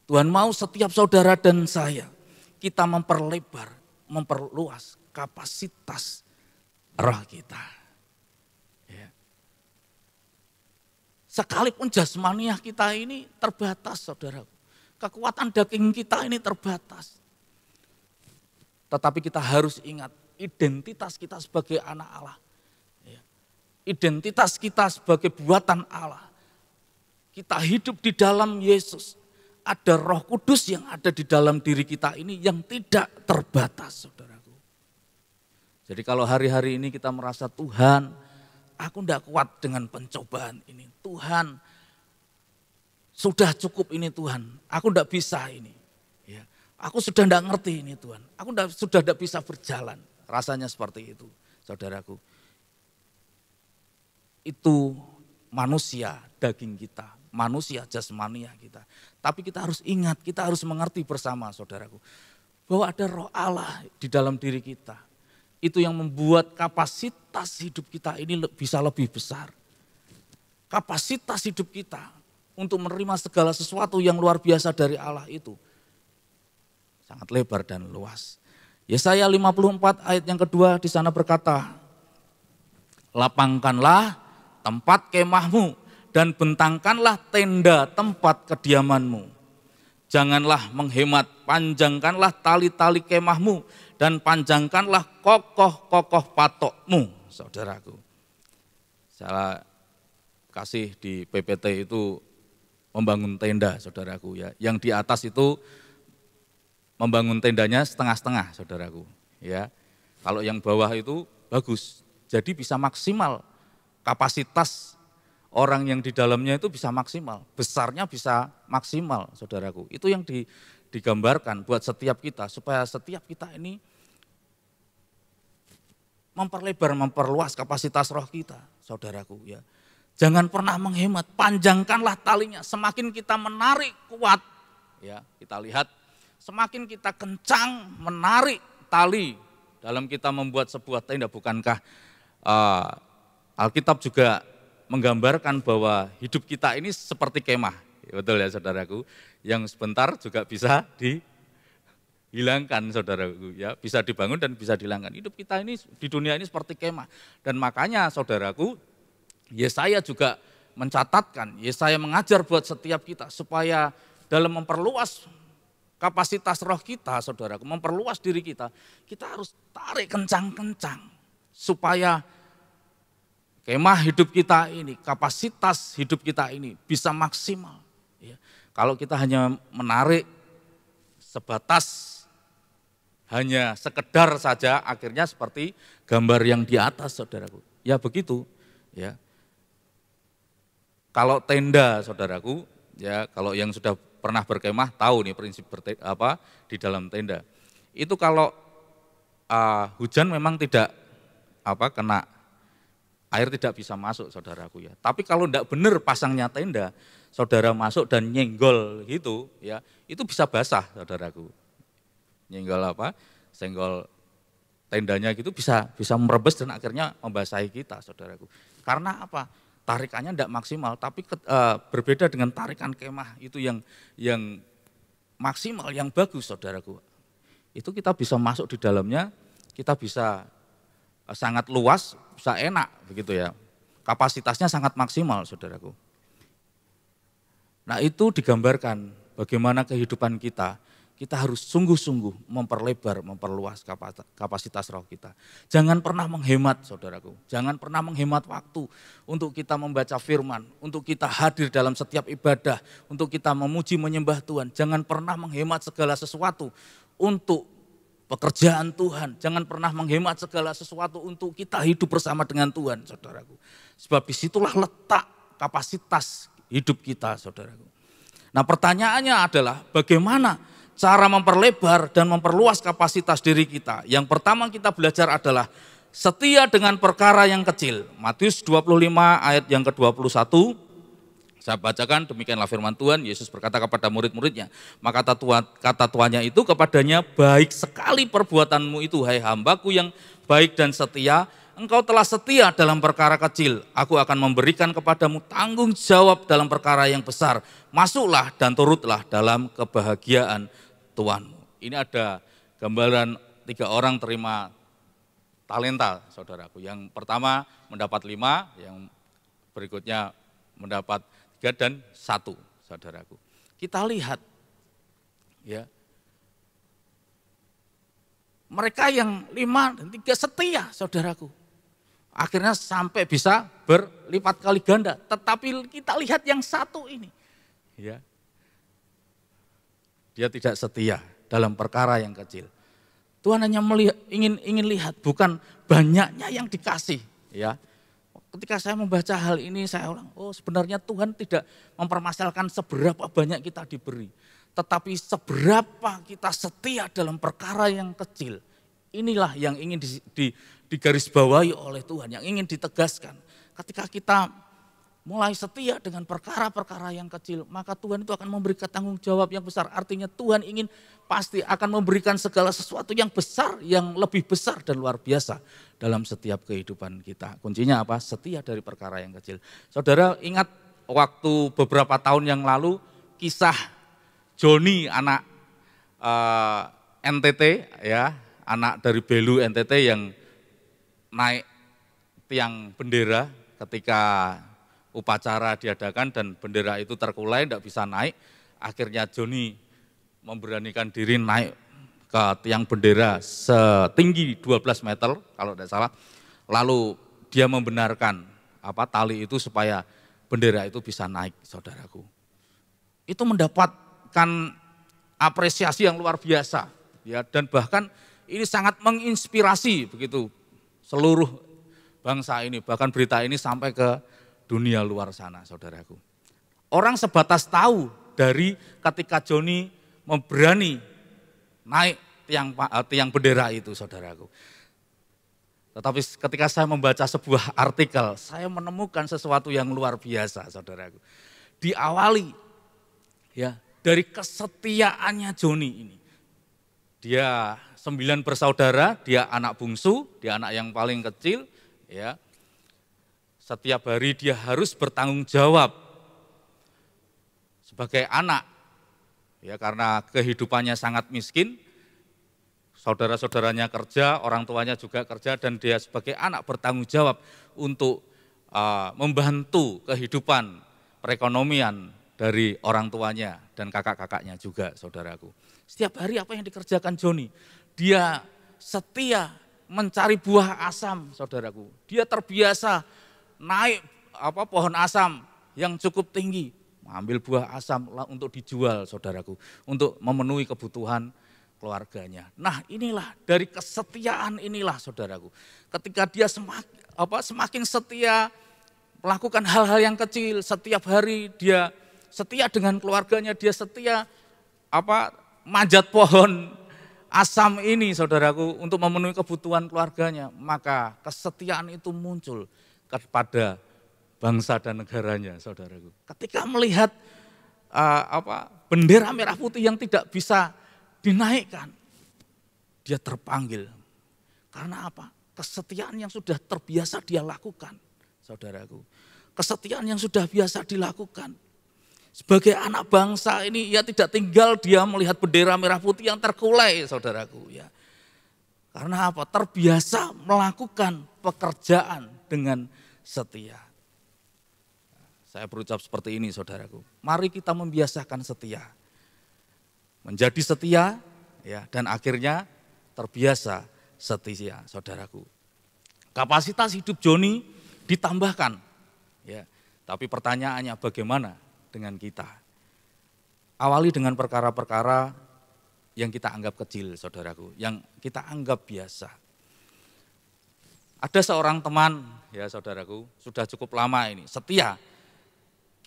Tuhan mau setiap saudara dan saya, kita memperlebar, memperluas kapasitas roh kita. Ya. Sekalipun jasmaniah kita ini terbatas saudaraku. Kekuatan daging kita ini terbatas. Tetapi kita harus ingat identitas kita sebagai anak Allah. Identitas kita sebagai buatan Allah. Kita hidup di dalam Yesus. Ada Roh Kudus yang ada di dalam diri kita ini yang tidak terbatas saudaraku. Jadi kalau hari-hari ini kita merasa Tuhan, aku tidak kuat dengan pencobaan ini. Tuhan, sudah cukup ini Tuhan, aku tidak bisa ini. Ya, aku sudah tidak ngerti ini Tuhan, aku sudah tidak bisa berjalan. Rasanya seperti itu, saudaraku. Itu manusia daging kita, manusia jasmania kita. Tapi kita harus ingat, kita harus mengerti bersama saudaraku, bahwa ada roh Allah di dalam diri kita. Itu yang membuat kapasitas hidup kita ini bisa lebih besar. Kapasitas hidup kita untuk menerima segala sesuatu yang luar biasa dari Allah itu sangat lebar dan luas. Yesaya 54 ayat yang kedua di sana berkata, lapangkanlah tempat kemahmu dan bentangkanlah tenda tempat kediamanmu. Janganlah menghemat, panjangkanlah tali-tali kemahmu dan panjangkanlah kokoh-kokoh patokmu, saudaraku. Saya kasih di PPT itu membangun tenda, saudaraku ya. Yang di atas itu membangun tendanya setengah-setengah, saudaraku ya. Kalau yang bawah itu bagus, jadi bisa maksimal. Kapasitas orang yang di dalamnya itu bisa maksimal, besarnya bisa maksimal, saudaraku. Itu yang digambarkan buat setiap kita, supaya setiap kita ini memperlebar, memperluas kapasitas roh kita, saudaraku ya. Jangan pernah menghemat, panjangkanlah talinya, semakin kita menarik kuat, ya kita lihat, semakin kita kencang menarik tali dalam kita membuat sebuah tenda. Bukankah Alkitab juga menggambarkan bahwa hidup kita ini seperti kemah, betul ya saudaraku, yang sebentar juga bisa dihilangkan, saudaraku ya, bisa dibangun dan bisa dihilangkan. Hidup kita ini di dunia ini seperti kemah, dan makanya saudaraku, Yesaya juga mencatatkan, Yesaya mengajar buat setiap kita supaya dalam memperluas kapasitas roh kita, saudaraku, memperluas diri kita, kita harus tarik kencang-kencang supaya kemah hidup kita ini, kapasitas hidup kita ini bisa maksimal. Ya. Kalau kita hanya menarik sebatas, hanya sekedar saja, akhirnya seperti gambar yang di atas, saudaraku. Ya begitu. Ya. Kalau tenda, saudaraku, ya kalau yang sudah pernah berkemah tahu nih prinsip di dalam tenda. Itu kalau hujan memang tidak kena air, tidak bisa masuk, saudaraku ya. Tapi kalau tidak benar pasangnya tenda, saudara masuk dan nyenggol gitu ya, itu bisa basah, saudaraku. Nyenggol senggol tendanya gitu bisa merebes dan akhirnya membasahi kita, saudaraku. Karena apa? Tarikannya tidak maksimal, tapi berbeda dengan tarikan kemah itu yang maksimal, yang bagus, saudaraku. Itu kita bisa masuk di dalamnya, kita bisa sangat luas, bisa enak begitu ya. Kapasitasnya sangat maksimal, saudaraku. Nah itu digambarkan bagaimana kehidupan kita harus sungguh-sungguh memperlebar, memperluas kapasitas roh kita. Jangan pernah menghemat, saudaraku. Jangan pernah menghemat waktu untuk kita membaca firman, untuk kita hadir dalam setiap ibadah, untuk kita memuji menyembah Tuhan. Jangan pernah menghemat segala sesuatu untuk pekerjaan Tuhan. Jangan pernah menghemat segala sesuatu untuk kita hidup bersama dengan Tuhan, saudaraku. Sebab disitulah letak kapasitas hidup kita, saudaraku. Nah pertanyaannya adalah bagaimana cara memperlebar dan memperluas kapasitas diri kita. Yang pertama kita belajar adalah setia dengan perkara yang kecil. Matius 25 ayat yang ke-21. Saya bacakan, demikianlah firman Tuhan. Yesus berkata kepada murid-muridnya, maka kata tuannya itu kepadanya, baik sekali perbuatanmu itu, hai hambaku yang baik dan setia. Engkau telah setia dalam perkara kecil, aku akan memberikan kepadamu tanggung jawab dalam perkara yang besar. Masuklah dan turutlah dalam kebahagiaan Tuhanmu. Ini ada gambaran 3 orang terima talenta, saudaraku. Yang pertama mendapat 5, yang berikutnya mendapat 3 dan 1, saudaraku. Kita lihat ya, mereka yang 5 dan 3 setia, saudaraku. Akhirnya sampai bisa berlipat kali ganda. Tetapi kita lihat yang 1 ini, ya, dia tidak setia dalam perkara yang kecil. Tuhan hanya ingin lihat bukan banyaknya yang dikasih, ya. ketika saya membaca hal ini saya ulang, oh sebenarnya Tuhan tidak mempermasalahkan seberapa banyak kita diberi. Tetapi seberapa kita setia dalam perkara yang kecil. Inilah yang ingin digarisbawahi oleh Tuhan, yang ingin ditegaskan. Ketika kita mulai setia dengan perkara-perkara yang kecil, maka Tuhan itu akan memberikan tanggung jawab yang besar. Artinya Tuhan ingin pasti akan memberikan segala sesuatu yang besar, yang lebih besar dan luar biasa dalam setiap kehidupan kita. Kuncinya apa? Setia dari perkara yang kecil. Saudara ingat waktu beberapa tahun yang lalu kisah Joni anak NTT ya, anak dari Belu NTT yang naik tiang bendera ketika upacara diadakan dan bendera itu terkulai, tidak bisa naik. Akhirnya Joni memberanikan diri naik ke tiang bendera setinggi 12 meter kalau tidak salah. Lalu dia membenarkan tali itu supaya bendera itu bisa naik, saudaraku. Itu mendapatkan apresiasi yang luar biasa ya, dan bahkan ini sangat menginspirasi begitu seluruh bangsa ini, bahkan berita ini sampai ke dunia luar sana, saudaraku. Orang sebatas tahu dari ketika Joni berani naik tiang bendera itu, saudaraku. Tetapi ketika saya membaca sebuah artikel, saya menemukan sesuatu yang luar biasa, saudaraku. Diawali ya dari kesetiaannya Joni ini. Dia 9 bersaudara, dia anak bungsu, dia anak yang paling kecil, ya. Setiap hari dia harus bertanggung jawab sebagai anak, ya, karena kehidupannya sangat miskin. Saudara-saudaranya kerja, orang tuanya juga kerja, dan dia sebagai anak bertanggung jawab untuk membantu kehidupan perekonomian dari orang tuanya dan kakak-kakaknya juga, saudaraku. Setiap hari apa yang dikerjakan Joni? Dia setia mencari buah asam, saudaraku. Dia terbiasa naik pohon asam yang cukup tinggi, mengambil buah asam untuk dijual, saudaraku, untuk memenuhi kebutuhan keluarganya. Nah, inilah dari kesetiaan inilah, saudaraku. Ketika dia semakin setia melakukan hal-hal yang kecil, setiap hari dia setia dengan keluarganya, dia setia manjat pohon asam ini, saudaraku, untuk memenuhi kebutuhan keluarganya, maka kesetiaan itu muncul kepada bangsa dan negaranya, saudaraku. Ketika melihat bendera merah putih yang tidak bisa dinaikkan, dia terpanggil. Karena apa? Kesetiaan yang sudah terbiasa dia lakukan, saudaraku. Kesetiaan yang sudah biasa dilakukan. Sebagai anak bangsa ini, ya tidak tinggal dia melihat bendera merah putih yang terkulai, saudaraku. Ya. Karena apa? Terbiasa melakukan pekerjaan dengan setia. Saya berucap seperti ini, saudaraku. Mari kita membiasakan setia. Menjadi setia, ya, dan akhirnya terbiasa setia, saudaraku. Kapasitas hidup Joni ditambahkan, ya. Tapi pertanyaannya bagaimana dengan kita? Awali dengan perkara-perkara yang kita anggap kecil, saudaraku, yang kita anggap biasa. Ada seorang teman, ya saudaraku, sudah cukup lama ini, setia,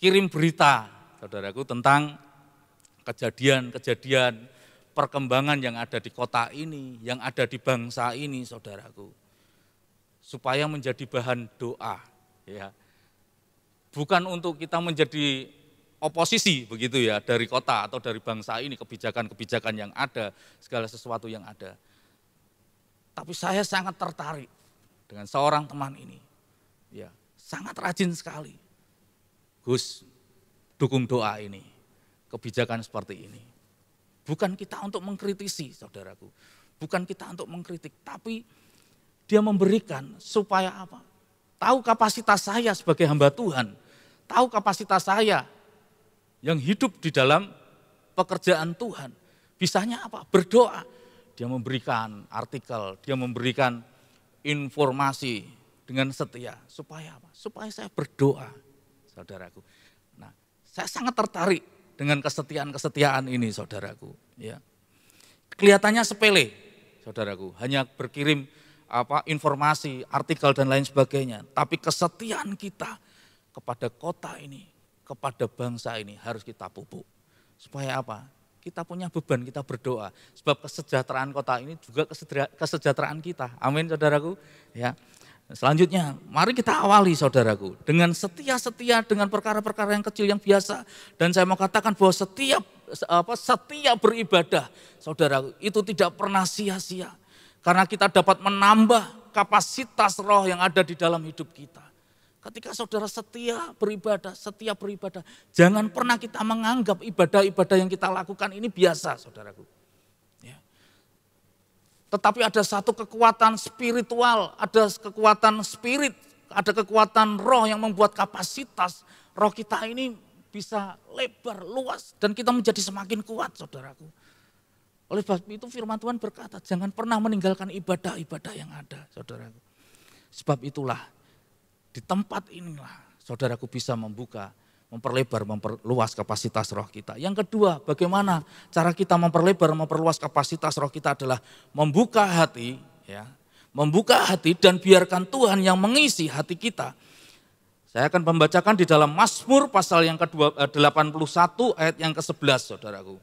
kirim berita, saudaraku, tentang kejadian-kejadian perkembangan yang ada di kota ini, yang ada di bangsa ini, saudaraku. Supaya menjadi bahan doa, ya. Bukan untuk kita menjadi oposisi begitu ya dari kota atau dari bangsa ini, kebijakan-kebijakan yang ada, segala sesuatu yang ada. Tapi saya sangat tertarik dengan seorang teman ini. Ya, sangat rajin sekali. Gus, dukung doa ini, kebijakan seperti ini. Bukan kita untuk mengkritisi, saudaraku. Bukan kita untuk mengkritik, tapi dia memberikan supaya apa? Tahu kapasitas saya sebagai hamba Tuhan, tahu kapasitas saya yang hidup di dalam pekerjaan Tuhan. Bisanya apa? Berdoa. Dia memberikan artikel, dia memberikan informasi dengan setia. Supaya apa? Supaya saya berdoa, saudaraku. Nah, saya sangat tertarik dengan kesetiaan ini, saudaraku. Ya. Kelihatannya sepele, saudaraku. Hanya berkirim informasi, artikel dan lain sebagainya. Tapi kesetiaan kita kepada kota ini, kepada bangsa ini harus kita pupuk. Supaya apa? Kita punya beban, kita berdoa. Sebab kesejahteraan kota ini juga kesejahteraan kita. Amin saudaraku. Ya. Selanjutnya, mari kita awali saudaraku dengan setia-setia dengan perkara-perkara yang kecil yang biasa. Dan saya mau katakan bahwa setiap beribadah saudaraku itu tidak pernah sia-sia. Karena kita dapat menambah kapasitas roh yang ada di dalam hidup kita. Ketika saudara setia beribadah, jangan pernah kita menganggap ibadah-ibadah yang kita lakukan ini biasa saudaraku. Tetapi ada satu kekuatan spiritual, ada kekuatan spirit, ada kekuatan roh yang membuat kapasitas roh kita ini bisa lebar, luas, dan kita menjadi semakin kuat saudaraku. Oleh sebab itu firman Tuhan berkata, jangan pernah meninggalkan ibadah-ibadah yang ada saudaraku. Sebab itulah, di tempat inilah saudaraku bisa memperlebar, memperluas kapasitas roh kita. Yang kedua, bagaimana cara kita memperluas kapasitas roh kita adalah membuka hati, dan biarkan Tuhan yang mengisi hati kita. Saya akan membacakan di dalam Mazmur pasal yang ke-81 ayat yang ke-11 saudaraku.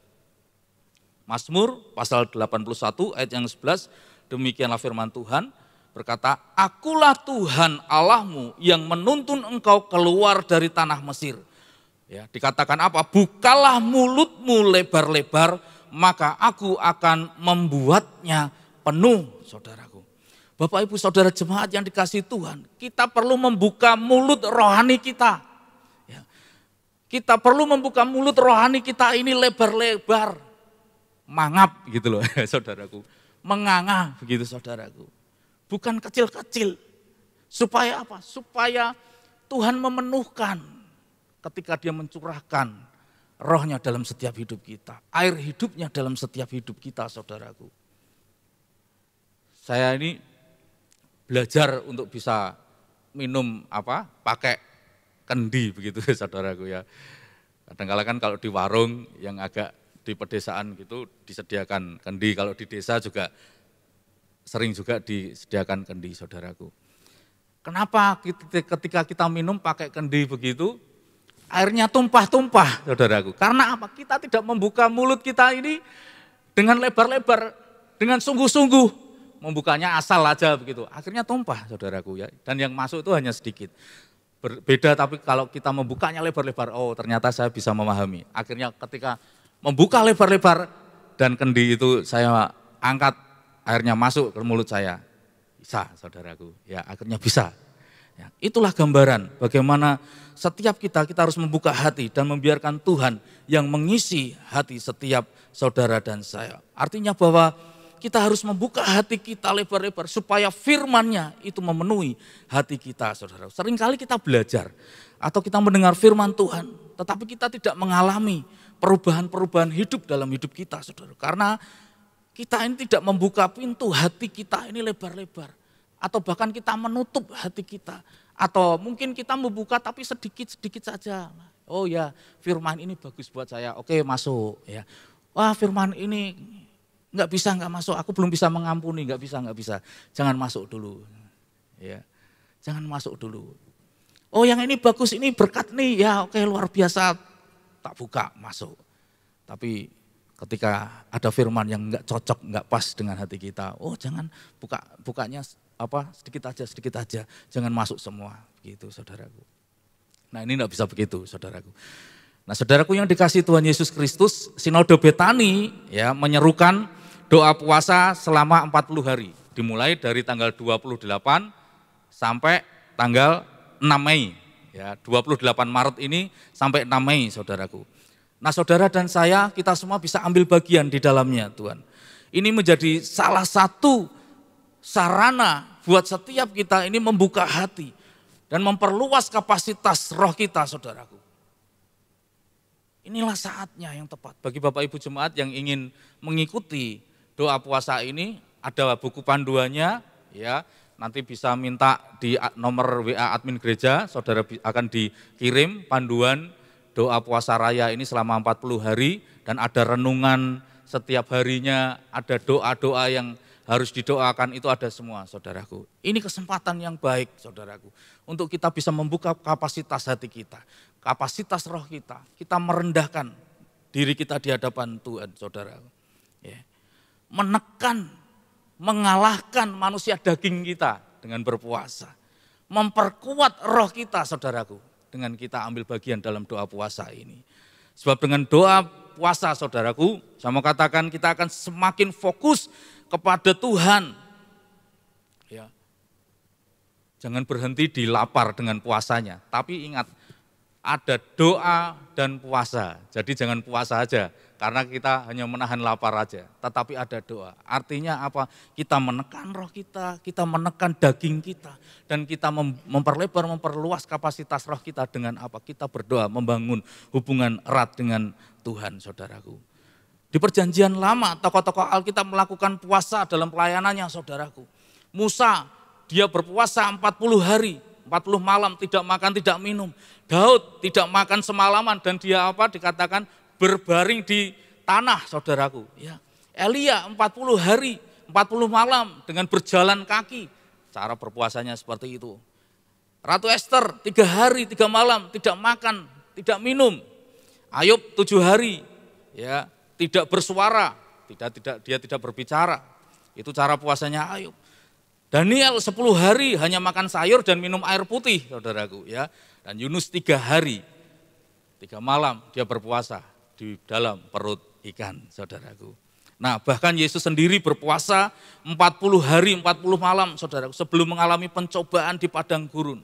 Mazmur pasal 81 ayat yang ke-11, demikianlah firman Tuhan berkata, akulah Tuhan Allahmu yang menuntun engkau keluar dari tanah Mesir. Ya, dikatakan apa? Bukalah mulutmu lebar-lebar, maka aku akan membuatnya penuh, saudaraku. Bapak Ibu Saudara jemaat yang dikasihi Tuhan, kita perlu membuka mulut rohani kita. Ya. Kita perlu membuka mulut rohani kita ini lebar-lebar, mangap gitu loh, saudaraku. Menganga begitu saudaraku. Bukan kecil-kecil. Supaya apa? Supaya Tuhan memenuhkan ketika dia mencurahkan rohnya dalam setiap hidup kita. Air hidupnya dalam setiap hidup kita saudaraku. Saya ini belajar untuk bisa minum pakai kendi begitu saudaraku ya. Kadang-kadang kan kalau di warung yang agak di pedesaan gitu disediakan kendi. Kalau di desa juga sering juga disediakan kendi saudaraku. Kenapa ketika kita minum pakai kendi begitu? Airnya tumpah-tumpah saudaraku. Karena apa? Kita tidak membuka mulut kita ini dengan lebar-lebar, dengan sungguh-sungguh. Membukanya asal aja begitu. Akhirnya tumpah saudaraku ya. Dan yang masuk itu hanya sedikit. Berbeda tapi kalau kita membukanya lebar-lebar, oh ternyata saya bisa memahami. Akhirnya ketika membuka lebar-lebar dan kendi itu saya angkat, airnya masuk ke mulut saya. Bisa saudaraku, ya akhirnya bisa. Ya, itulah gambaran bagaimana setiap kita harus membuka hati dan membiarkan Tuhan yang mengisi hati setiap saudara dan saya. Artinya bahwa kita harus membuka hati kita lebar-lebar supaya firman-Nya itu memenuhi hati kita saudara. Seringkali kita belajar atau kita mendengar firman Tuhan tetapi kita tidak mengalami perubahan-perubahan hidup dalam hidup kita saudara. Karena kita ini tidak membuka pintu hati kita ini lebar-lebar. Atau bahkan kita menutup hati kita. Atau mungkin kita membuka tapi sedikit-sedikit saja. Oh ya firman ini bagus buat saya, oke masuk. Ya. Wah firman ini nggak masuk, aku belum bisa mengampuni, nggak bisa. Jangan masuk dulu. Ya. Jangan masuk dulu. Oh yang ini bagus, ini berkat nih, ya oke luar biasa. Tak buka, masuk. Tapi ketika ada firman yang nggak cocok, nggak pas dengan hati kita, oh jangan bukanya sedikit aja, jangan masuk semua, gitu saudaraku. Nah ini enggak bisa begitu saudaraku. Nah saudaraku yang dikasihi Tuhan Yesus Kristus, Sinode Betani ya menyerukan doa puasa selama 40 hari. Dimulai dari tanggal 28 sampai tanggal 6 Mei. Ya, 28 Maret ini sampai 6 Mei saudaraku. Nah saudara dan saya kita semua bisa ambil bagian di dalamnya Tuhan. Ini menjadi salah satu sarana buat setiap kita ini membuka hati dan memperluas kapasitas roh kita saudaraku. Inilah saatnya yang tepat bagi Bapak Ibu Jemaat yang ingin mengikuti doa puasa ini. Ada buku panduannya ya, nanti bisa minta di nomor WA admin gereja, saudara akan dikirim panduan doa puasa raya ini selama 40 hari dan ada renungan setiap harinya, ada doa-doa yang harus didoakan itu ada semua, saudaraku. Ini kesempatan yang baik, saudaraku, untuk kita bisa membuka kapasitas hati kita, kapasitas roh kita merendahkan diri kita di hadapan Tuhan, saudaraku. Ya. Menekan, mengalahkan manusia daging kita dengan berpuasa. Memperkuat roh kita, saudaraku, dengan kita ambil bagian dalam doa puasa ini. Sebab dengan doa puasa, saudaraku, saya mau katakan kita akan semakin fokus kepada Tuhan. Ya. Jangan berhenti di lapar dengan puasanya, tapi ingat ada doa dan puasa. Jadi jangan puasa aja, karena kita hanya menahan lapar aja, tetapi ada doa. Artinya apa? Kita menekan roh kita menekan daging kita, dan kita memperlebar, memperluas kapasitas roh kita dengan apa? Kita berdoa, membangun hubungan erat dengan Tuhan, saudaraku. Di perjanjian lama, tokoh-tokoh Alkitab melakukan puasa dalam pelayanannya, saudaraku. Musa, dia berpuasa 40 hari, 40 malam, tidak makan, tidak minum. Daud tidak makan semalaman dan dia apa? Dikatakan berbaring di tanah, saudaraku. Ya. Elia 40 hari, 40 malam dengan berjalan kaki. Cara berpuasanya seperti itu. Ratu Esther 3 hari, 3 malam, tidak makan, tidak minum. Ayub 7 hari, ya, tidak bersuara, dia tidak berbicara. Itu cara puasanya Ayub. Daniel 10 hari hanya makan sayur dan minum air putih, saudaraku, ya. Dan Yunus 3 hari, 3 malam dia berpuasa di dalam perut ikan, saudaraku. Nah, bahkan Yesus sendiri berpuasa 40 hari, 40 malam, saudaraku, sebelum mengalami pencobaan di padang gurun.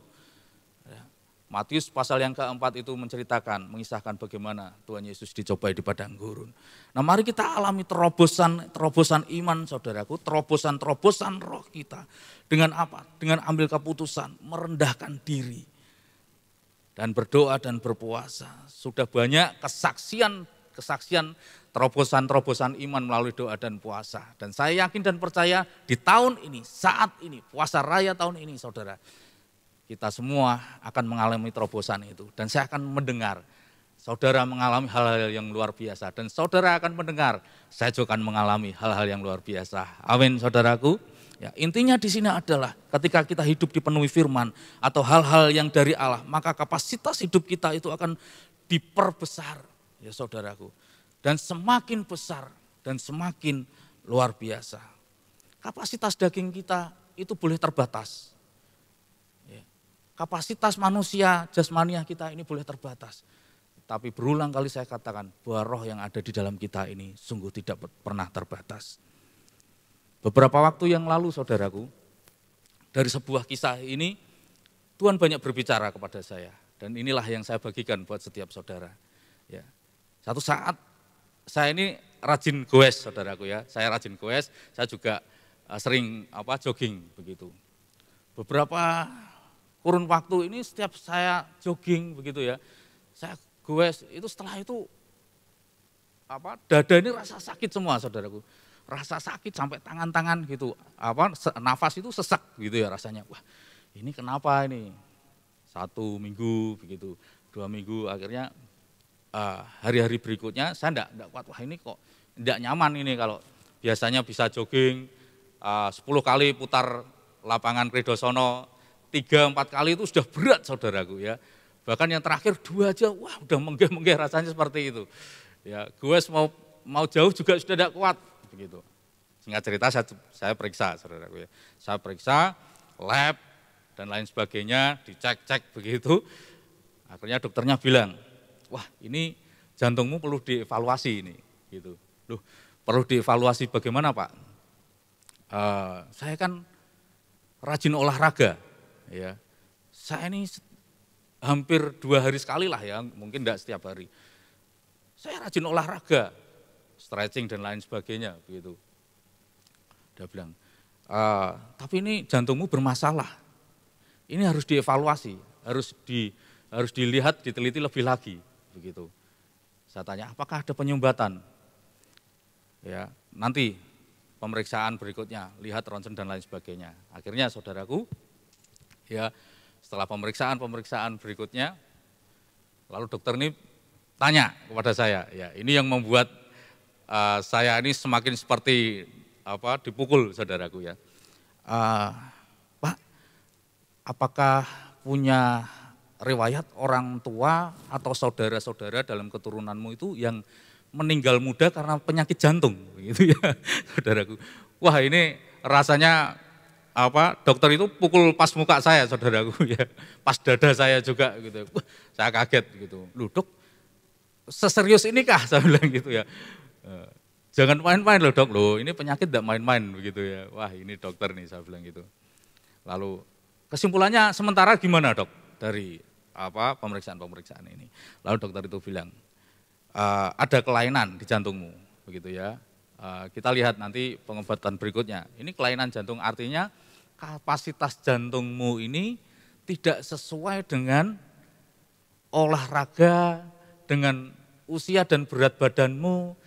Matius pasal yang keempat itu menceritakan, mengisahkan bagaimana Tuhan Yesus dicobai di padang gurun. Nah, mari kita alami terobosan iman, saudaraku, terobosan roh kita. Dengan apa? Dengan ambil keputusan, merendahkan diri, dan berdoa dan berpuasa. Sudah banyak kesaksian terobosan iman melalui doa dan puasa. Dan saya yakin dan percaya di tahun ini, saat ini, puasa raya tahun ini, saudara, kita semua akan mengalami terobosan itu. Dan saya akan mendengar saudara mengalami hal-hal yang luar biasa. Dan saudara akan mendengar, saya juga akan mengalami hal-hal yang luar biasa. Amin, saudaraku. Ya, intinya di sini adalah ketika kita hidup dipenuhi firman atau hal-hal yang dari Allah, maka kapasitas hidup kita itu akan diperbesar, ya saudaraku. Dan semakin besar dan semakin luar biasa. Kapasitas daging kita itu boleh terbatas. Kapasitas manusia, jasmaniah kita ini boleh terbatas. Tapi berulang kali saya katakan bahwa roh yang ada di dalam kita ini sungguh tidak pernah terbatas. Beberapa waktu yang lalu, saudaraku, dari sebuah kisah ini, Tuhan banyak berbicara kepada saya. Dan inilah yang saya bagikan buat setiap saudara. Ya. Satu saat, saya ini rajin goes, saudaraku ya. Saya rajin goes, saya juga sering jogging begitu. Beberapa kurun waktu ini setiap saya jogging begitu ya, saya goes, itu setelah itu dada ini rasa sakit semua, saudaraku. Rasa sakit sampai tangan-tangan gitu, nafas itu sesak gitu ya rasanya. Wah, ini kenapa ini? 1 minggu begitu, 2 minggu, akhirnya hari-hari berikutnya saya enggak kuat. Wah, ini kok enggak nyaman ini kalau biasanya bisa jogging 10 kali putar lapangan Kredosono, 3-4 kali itu sudah berat, saudaraku ya. Bahkan yang terakhir 2 aja, wah udah menggeh-menggeh rasanya seperti itu. Ya, gue mau jauh juga sudah tidak kuat begitu. Singkat cerita saya periksa, saudaraku ya. Saya periksa lab dan lain sebagainya, dicek-cek begitu. Akhirnya dokternya bilang, wah ini jantungmu perlu dievaluasi ini, gitu. Loh, perlu dievaluasi bagaimana, Pak? Saya kan rajin olahraga. Ya, saya ini hampir 2 hari sekali lah ya, mungkin enggak setiap hari. Saya rajin olahraga, stretching dan lain sebagainya, begitu. Dia bilang, tapi ini jantungmu bermasalah. Ini harus dievaluasi, harus dilihat, diteliti lebih lagi, begitu. Saya tanya, apakah ada penyumbatan? Ya, nanti pemeriksaan berikutnya, lihat ronsen dan lain sebagainya. Akhirnya, saudaraku, ya, setelah pemeriksaan berikutnya, lalu dokter ini tanya kepada saya, ya ini yang membuat saya ini semakin seperti dipukul saudaraku ya. Pak, apakah punya riwayat orang tua atau saudara-saudara dalam keturunanmu itu yang meninggal muda karena penyakit jantung gitu ya saudaraku. Wah ini rasanya dokter itu pukul pas muka saya saudaraku ya, pas dada saya juga gitu. Wah, saya kaget gitu. Loh Dok, seserius inikah saya bilang gitu ya. Jangan main-main loh Dok, loh ini penyakit tidak main-main begitu ya. Wah ini dokter nih saya bilang gitu. Lalu kesimpulannya sementara gimana Dok dari pemeriksaan ini? Lalu dokter itu bilang ada kelainan di jantungmu begitu ya. Kita lihat nanti pengobatan berikutnya. Ini kelainan jantung artinya kapasitas jantungmu ini tidak sesuai dengan olahraga, dengan usia dan berat badanmu.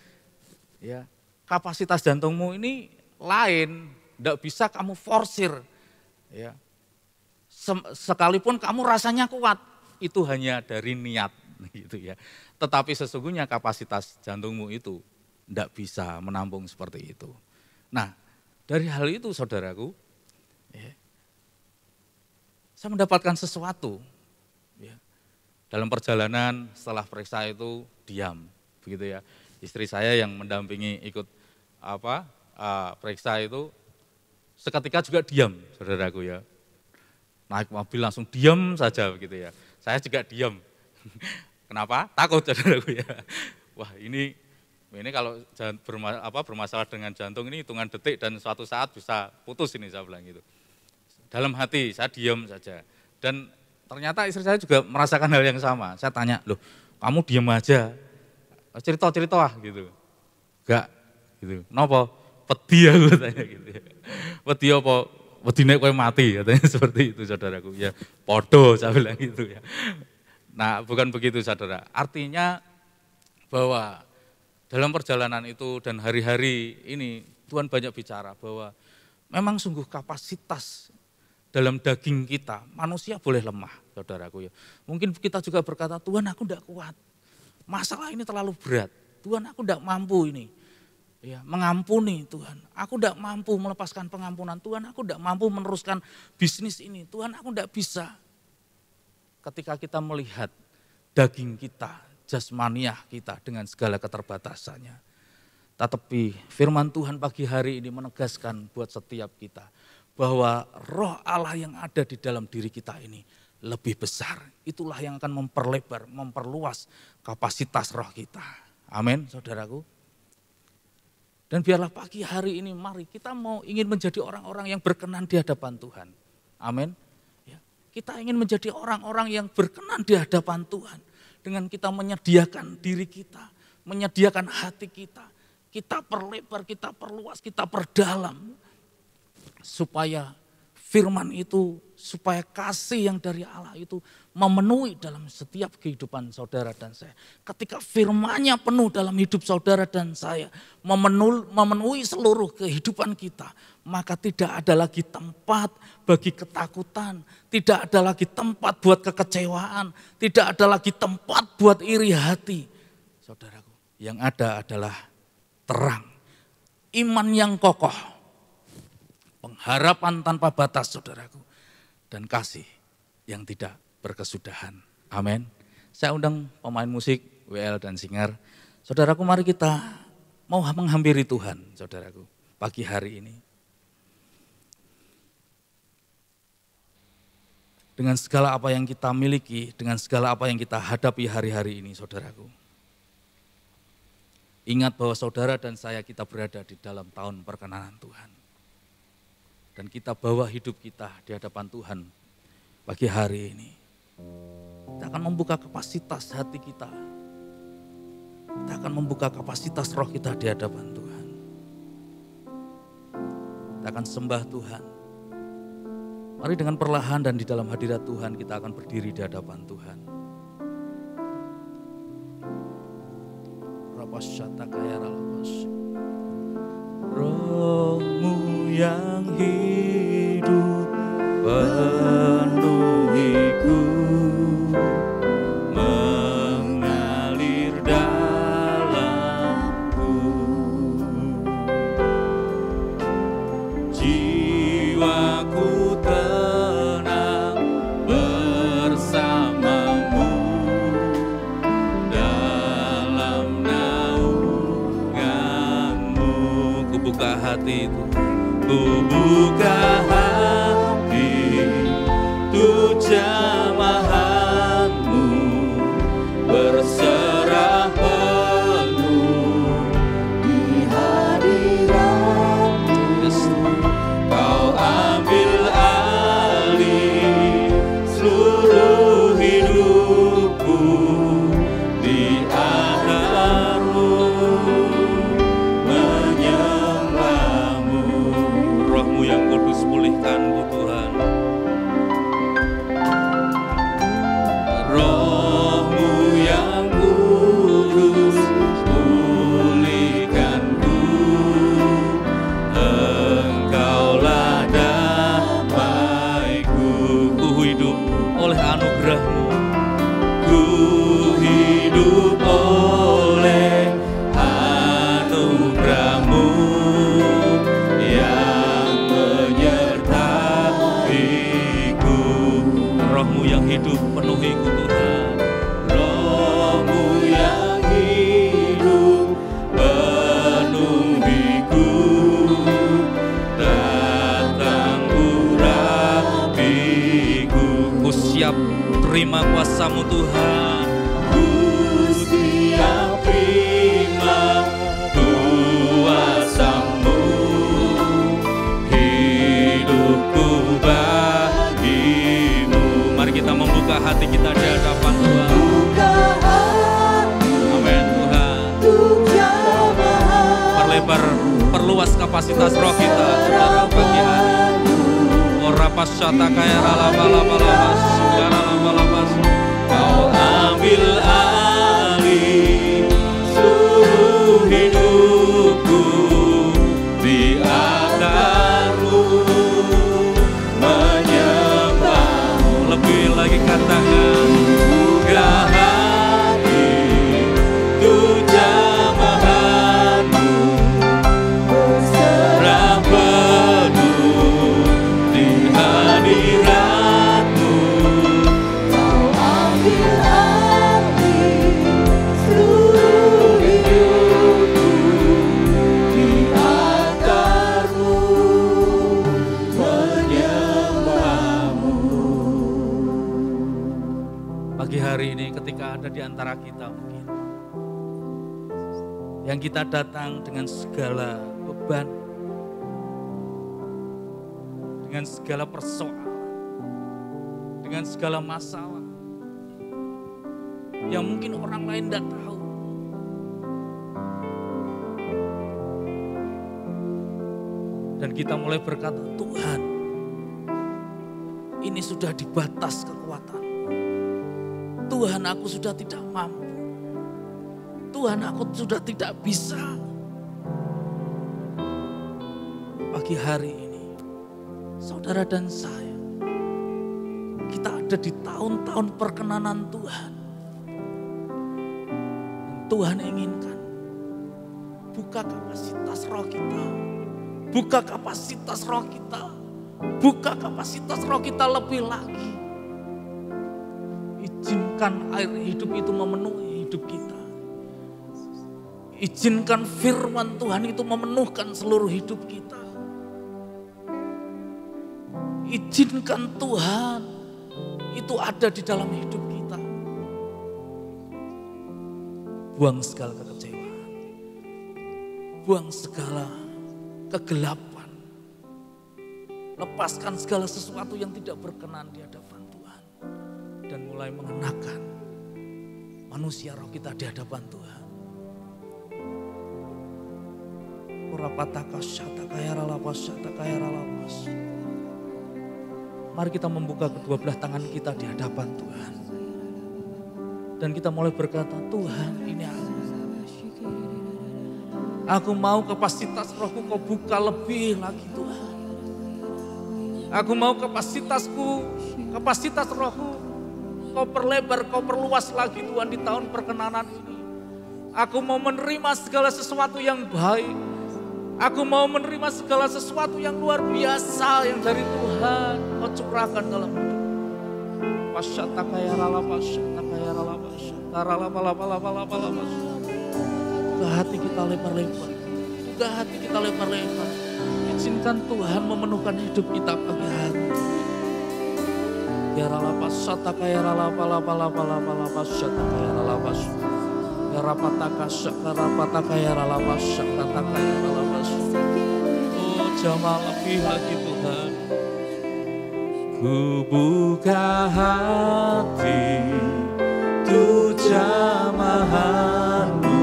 Ya, kapasitas jantungmu ini lain, tidak bisa kamu forsir. Ya. Sekalipun kamu rasanya kuat, itu hanya dari niat gitu ya. Tetapi sesungguhnya kapasitas jantungmu itu tidak bisa menampung seperti itu. Nah, dari hal itu saudaraku, ya, saya mendapatkan sesuatu. Ya. Dalam perjalanan setelah periksa itu diam, begitu ya. Istri saya yang mendampingi ikut periksa itu seketika juga diam, saudaraku ya. Naik mobil langsung diam saja begitu ya. Saya juga diam. Kenapa? Takut saudaraku ya. Wah ini kalau bermasalah dengan jantung ini hitungan detik dan suatu saat bisa putus ini saya bilang gitu. Dalam hati saya diam saja. Dan ternyata istri saya juga merasakan hal yang sama. Saya tanya, loh kamu diam aja, cerita-cerita gitu. Enggak gitu. Kenapa? Wedi aku tanya gitu ya. Wedi apa? Wedi nek kowe mati katanya seperti itu saudaraku. Ya podo saya bilang gitu ya. Nah bukan begitu saudara. Artinya bahwa dalam perjalanan itu dan hari-hari ini Tuhan banyak bicara bahwa memang sungguh kapasitas dalam daging kita, manusia boleh lemah saudaraku ya. Mungkin kita juga berkata Tuhan aku tidak kuat, masalah ini terlalu berat, Tuhan aku tidak mampu ini. Ya, mengampuni Tuhan, aku tidak mampu melepaskan pengampunan Tuhan, aku tidak mampu meneruskan bisnis ini, Tuhan aku tidak bisa. Ketika kita melihat daging kita, jasmaniah kita dengan segala keterbatasannya. Tetapi firman Tuhan pagi hari ini menegaskan buat setiap kita bahwa roh Allah yang ada di dalam diri kita ini lebih besar. Itulah yang akan memperlebar, memperluas kapasitas roh kita. Amin saudaraku. Dan biarlah pagi hari ini mari kita mau ingin menjadi orang-orang yang berkenan di hadapan Tuhan. Amin. Ya, kita ingin menjadi orang-orang yang berkenan di hadapan Tuhan. Dengan kita menyediakan diri kita, menyediakan hati kita. Kita perlebar, kita perluas, kita perdalam. Supaya firman itu, supaya kasih yang dari Allah itu memenuhi dalam setiap kehidupan saudara dan saya. Ketika firman-Nya penuh dalam hidup saudara dan saya, memenuhi seluruh kehidupan kita, maka tidak ada lagi tempat bagi ketakutan, tidak ada lagi tempat buat kekecewaan, tidak ada lagi tempat buat iri hati. Saudaraku, yang ada adalah terang, iman yang kokoh, pengharapan tanpa batas saudaraku, dan kasih yang tidak berkesudahan. Amin. Saya undang pemain musik, WL dan singer. Saudaraku mari kita mau menghampiri Tuhan saudaraku pagi hari ini. Dengan segala apa yang kita miliki, dengan segala apa yang kita hadapi hari-hari ini saudaraku. Ingat bahwa saudara dan saya kita berada di dalam tahun perkenanan Tuhan. Dan kita bawa hidup kita di hadapan Tuhan pagi hari ini. Kita akan membuka kapasitas hati kita. Kita akan membuka kapasitas roh kita di hadapan Tuhan. Kita akan sembah Tuhan. Mari dengan perlahan dan di dalam hadirat Tuhan kita akan berdiri di hadapan Tuhan. Roh-Mu yang hidup penuhiku, mengalir dalamku. hati itu. Ku buka hati untuk jamahanmu, berserah penuh di hadirat-Mu. Yes. Kau ambil alih seluruh hidupku, di altar-Mu menyembah-Mu. Roh-Mu yang kudus pulihkanku Tuhan. Roh-Mu yang kudus pulihkanku. Engkaulah damaiku. Ku hidup oleh anugerah-Mu. Ku hidup oleh anugerah-Mu yang menyertaiku. Roh-Mu yang hidup penuhiku Tuhan. Roh-Mu yang hidup penuhiku. Datang urapiku. Ku siap terima kuasa-Mu Tuhan. Ku siap terima kuasa-Mu. Hidupku bagi-Mu. Mari kita membuka hati kita di hadapan Tuhan. Buka hati Amin Tuhan. untuk jamahan. Perlebar, perluas kapasitas roh kita saudara pagi hari. Ora pasyata kaya rala-bala-bala-bas, rala-bala-bas. Kau ambil alih seluruh hidupku, di altar-Mu menyembah-Mu. Lebih lagi katakan, buka hati untuk jamahan-Mu, berserah penuh di hadirat-Mu. Kau ambil alih seluruh hidupku, di altar-Mu menyembah-Mu. Pagi hari ini ketika ada di antara kita mungkin yang kita datang dengan segala beban, dengan segala persoalan, dengan segala masalah yang mungkin orang lain tidak tahu. Dan kita mulai berkata, Tuhan, ini sudah di batas kekuatan. Tuhan, aku sudah tidak mampu. Tuhan, aku sudah tidak bisa. Pagi hari ini, saudara dan saya, kita ada di tahun-tahun perkenanan Tuhan. Dan Tuhan inginkan, buka kapasitas roh kita. Buka kapasitas roh kita. Buka kapasitas roh kita lebih lagi. Izinkan air hidup itu memenuhi hidup kita. Izinkan firman Tuhan itu memenuhkan seluruh hidup kita. Izinkan Tuhan itu ada di dalam hidup kita. Buang segala kekecewaan. Buang segala kegelapan. Lepaskan segala sesuatu yang tidak berkenan di hadapan Tuhan. Dan mulai mengenakan manusia roh kita di hadapan Tuhan. Mari kita membuka kedua belah tangan kita di hadapan Tuhan. Dan kita mulai berkata, Tuhan, ini aku mau kapasitas rohku kau buka lebih lagi Tuhan. Aku mau kapasitas rohku kau perlebar, kau perluas lagi Tuhan di tahun perkenanan ini. Aku mau menerima segala sesuatu yang baik. Aku mau menerima segala sesuatu yang luar biasa yang dari Tuhan kau curahkan dalam hidup. Pasyata kaya rala pasyata kaya rala pasyata rala bala bala bala bala pasyata. Ke hati kita lebar-lebar. buka hati kita lebar-lebar. Izinkan Tuhan memenuhkan hidup kita pagi hari. Ya ralapas sataka ya ralapalapalapalapalapas sataka ya ralapas. Ya rapataka sakarapataka ya ralapas sakataka ya ralapas. Oh jamah lebih lagi Tuhan. Ku buka hati untuk jamahan-Mu,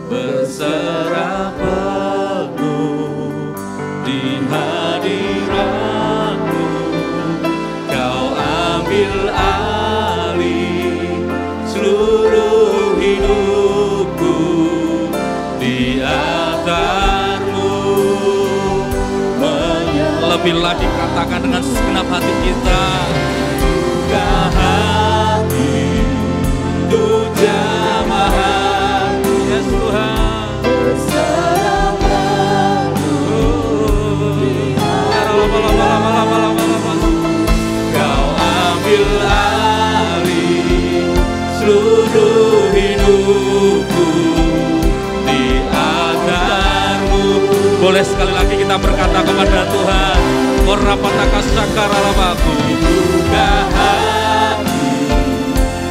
berserah penuh di hadirat-Mu. Kau ambil alih seluruh hidupku di altar-Mu. Lebih lagi katakan dengan segenap hati kita. Buka hati untuk jamahan, yes Tuhan. Berserah penuh di hadirat-Mu. Kau ambil alih seluruh hidupku di altar-Mu. Boleh sekali lagi kita berkata kepada Tuhan. Korapataka sakaralabaku. Buka hati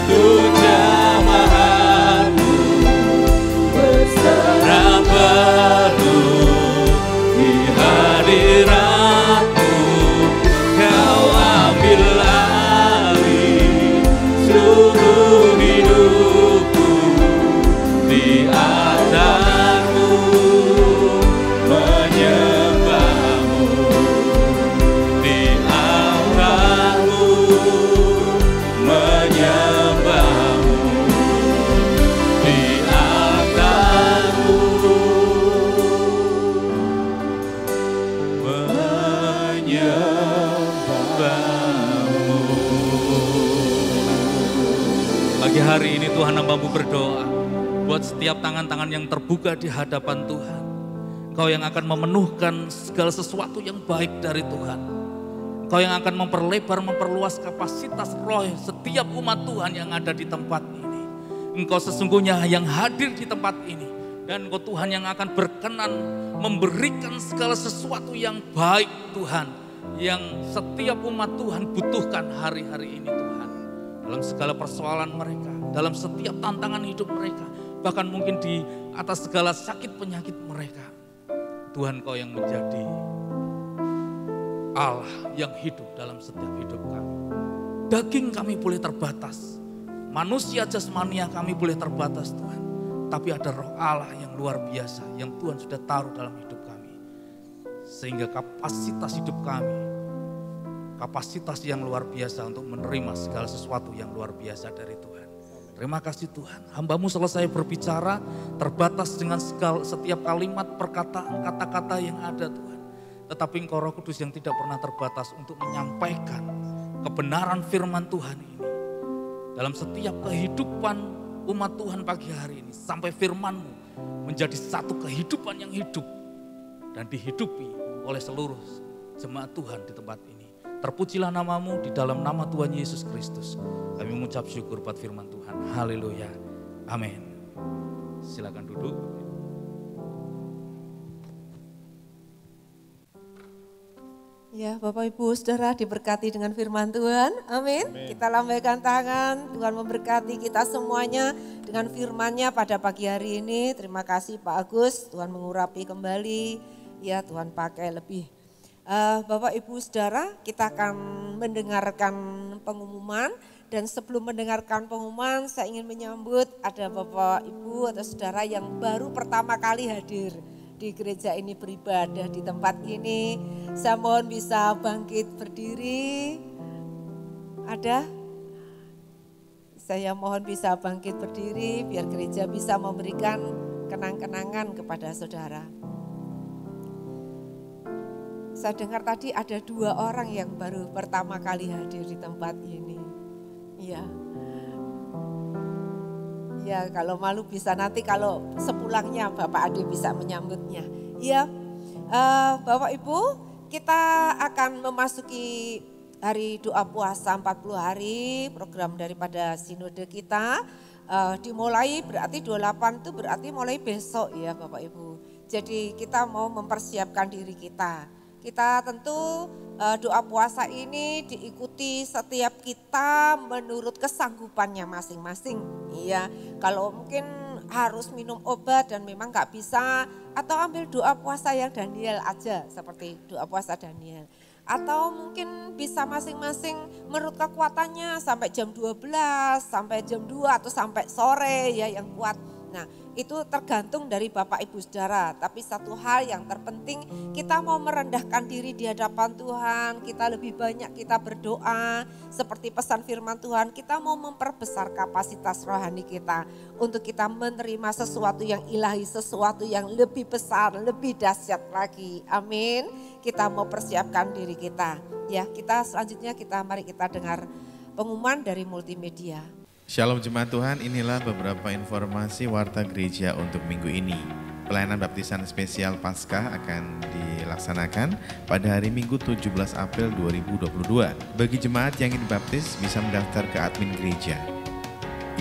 untuk jamahan-Mu, berserah penuh di hadirat-Mu. Kau ambil alih seluruh hidupku di altar-Mu, menyembah-Mu di altar-Mu, menyembah-Mu di altar-Mu, menyembah-Mu. Pagi hari ini Tuhan hamba-Mu berdoa buat setiap tangan-tangan yang terbuka di hadapan Tuhan. Engkau yang akan memenuhkan segala sesuatu yang baik dari Tuhan. Engkau yang akan memperlebar, memperluas kapasitas roh setiap umat Tuhan yang ada di tempat ini. Engkau sesungguhnya yang hadir di tempat ini. Dan Engkau Tuhan yang akan berkenan memberikan segala sesuatu yang baik Tuhan. Yang setiap umat Tuhan butuhkan hari-hari ini Tuhan. Dalam segala persoalan mereka, dalam setiap tantangan hidup mereka. Bahkan mungkin di atas segala sakit penyakit mereka. Tuhan Kau yang menjadi Allah yang hidup dalam setiap hidup kami. Daging kami boleh terbatas. Manusia jasmania kami boleh terbatas Tuhan. Tapi ada roh Allah yang luar biasa yang Tuhan sudah taruh dalam hidup kami. Sehingga kapasitas hidup kami, kapasitas yang luar biasa untuk menerima segala sesuatu yang luar biasa dari Tuhan. Terima kasih Tuhan, hamba-Mu selesai berbicara terbatas dengan setiap kalimat perkataan kata-kata yang ada Tuhan. Tetapi Engkau Roh Kudus yang tidak pernah terbatas untuk menyampaikan kebenaran firman Tuhan ini. Dalam setiap kehidupan umat Tuhan pagi hari ini. Sampai firman-Mu menjadi satu kehidupan yang hidup. Dan dihidupi oleh seluruh jemaat Tuhan di tempat ini. Terpujilah nama-Mu di dalam nama Tuhan Yesus Kristus. Kami mengucap syukur buat firman Tuhan. Haleluya. Amin. Silakan duduk. Ya, Bapak Ibu Saudara diberkati dengan firman Tuhan. Amin. Kita lambaikan tangan, Tuhan memberkati kita semuanya dengan firman-Nya pada pagi hari ini. Terima kasih Pak Agus, Tuhan mengurapi kembali. Ya, Tuhan pakai lebih. Bapak Ibu Saudara, kita akan mendengarkan pengumuman. Dan sebelum mendengarkan pengumuman, saya ingin menyambut ada Bapak Ibu atau Saudara yang baru pertama kali hadir di gereja ini beribadah di tempat ini. Saya mohon bisa bangkit berdiri. Ada? Saya mohon bisa bangkit berdiri biar gereja bisa memberikan kenang-kenangan kepada saudara. Saya dengar tadi ada 2 orang yang baru pertama kali hadir di tempat ini. Iya. Ya, kalau malu bisa nanti kalau sepulangnya Bapak Ade bisa menyambutnya. Iya, Bapak Ibu, kita akan memasuki hari doa puasa 40 hari, program daripada sinode kita. Dimulai berarti 28 itu berarti mulai besok ya Bapak Ibu. Jadi kita mau mempersiapkan diri kita. Kita tentu doa puasa ini diikuti setiap kita menurut kesanggupannya masing-masing. Iya, kalau mungkin harus minum obat dan memang nggak bisa, atau ambil doa puasa yang Daniel aja, seperti doa puasa Daniel. Atau mungkin bisa masing-masing menurut kekuatannya sampai jam 12, sampai jam 2 atau sampai sore ya yang kuat. Nah, itu tergantung dari Bapak Ibu Saudara. Tapi satu hal yang terpenting, kita mau merendahkan diri di hadapan Tuhan, kita lebih banyak kita berdoa. Seperti pesan firman Tuhan, kita mau memperbesar kapasitas rohani kita untuk kita menerima sesuatu yang ilahi, sesuatu yang lebih besar, lebih dahsyat lagi. Amin. Kita mau persiapkan diri kita. Ya, kita selanjutnya mari kita dengar pengumuman dari multimedia. Shalom Jemaat Tuhan, inilah beberapa informasi warta gereja untuk minggu ini. Pelayanan baptisan spesial Paskah akan dilaksanakan pada hari Minggu 17 April 2022. Bagi jemaat yang ingin dibaptis bisa mendaftar ke admin gereja.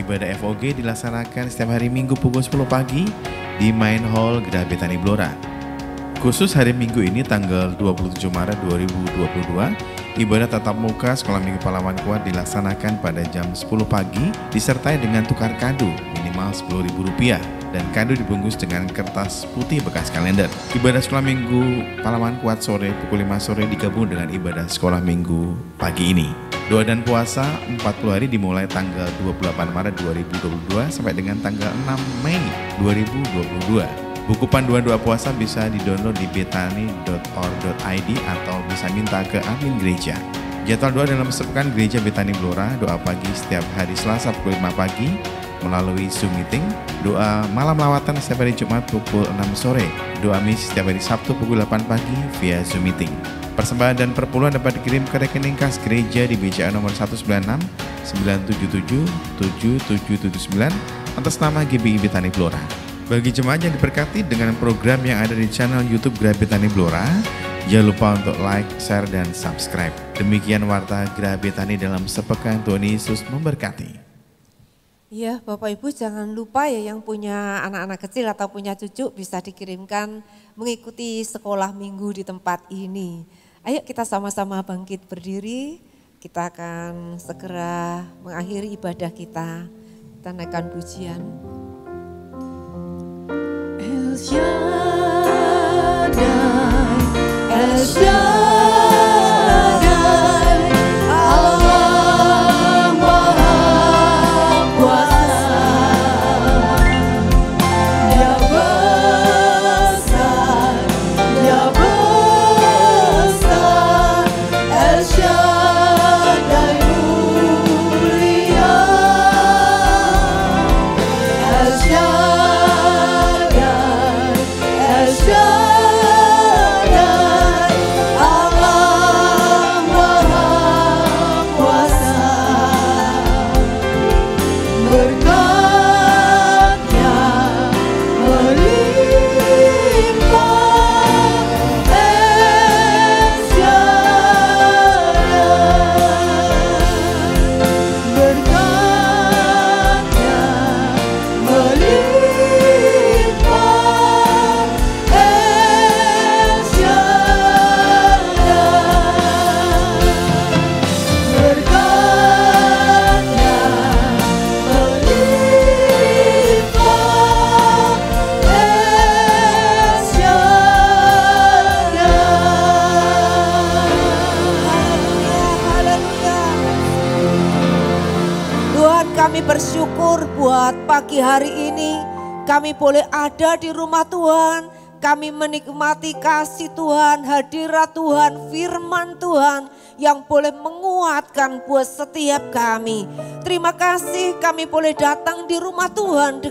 Ibadah FOG dilaksanakan setiap hari Minggu pukul 10 pagi di Main Hall Geraha Betani Blora. Khusus hari Minggu ini tanggal 27 Maret 2022, ibadah tatap muka Sekolah Minggu Pahlawan Kuat dilaksanakan pada jam 10 pagi disertai dengan tukar kado minimal Rp10.000 dan kado dibungkus dengan kertas putih bekas kalender. Ibadah Sekolah Minggu Pahlawan Kuat sore pukul 5 sore digabung dengan ibadah Sekolah Minggu pagi ini. Doa dan puasa 40 hari dimulai tanggal 28 Maret 2022 sampai dengan tanggal 6 Mei 2022. Buku panduan doa puasa bisa di-download di betani.or.id atau bisa minta ke admin gereja. Jadwal doa dalam sepekan Gereja Betani Blora, doa pagi setiap hari Selasa pukul 5 pagi melalui Zoom meeting, doa malam lawatan setiap hari Jumat pukul 6 sore, doa misi setiap hari Sabtu pukul 8 pagi via Zoom meeting. Persembahan dan perpuluhan dapat dikirim ke rekening kas gereja di BCA nomor 196 977 7779 atas nama GBI Betani Blora. Bagi jemaat yang diberkati dengan program yang ada di channel YouTube Geraha Betani Blora, jangan lupa untuk like, share, dan subscribe. Demikian warta Geraha Betani dalam sepekan. Tuhan Yesus memberkati. Ya, Bapak Ibu jangan lupa ya yang punya anak-anak kecil atau punya cucu bisa dikirimkan mengikuti sekolah minggu di tempat ini. Ayo kita sama-sama bangkit berdiri, kita akan segera mengakhiri ibadah kita. Kita naikkan pujian. El Shaddai, El Shaddai, Allah Maha Kuasa. Dia besar, El Shaddai mulia, El Shaddai, El Shaddai, Allah Maha Kuasa. Berkat-Nya melimpah, El Shaddai. Berkat-Nya melimpah, El Shaddai. Berkat-Nya melimpah, El Shaddai. Tuhan, kami bersyukur buat pagi hari ini kami boleh ada di rumah Tuhan. Kami menikmati kasih Tuhan, hadirat Tuhan, firman Tuhan yang boleh menguatkan buat setiap kami. Terima kasih kami boleh datang di rumah Tuhan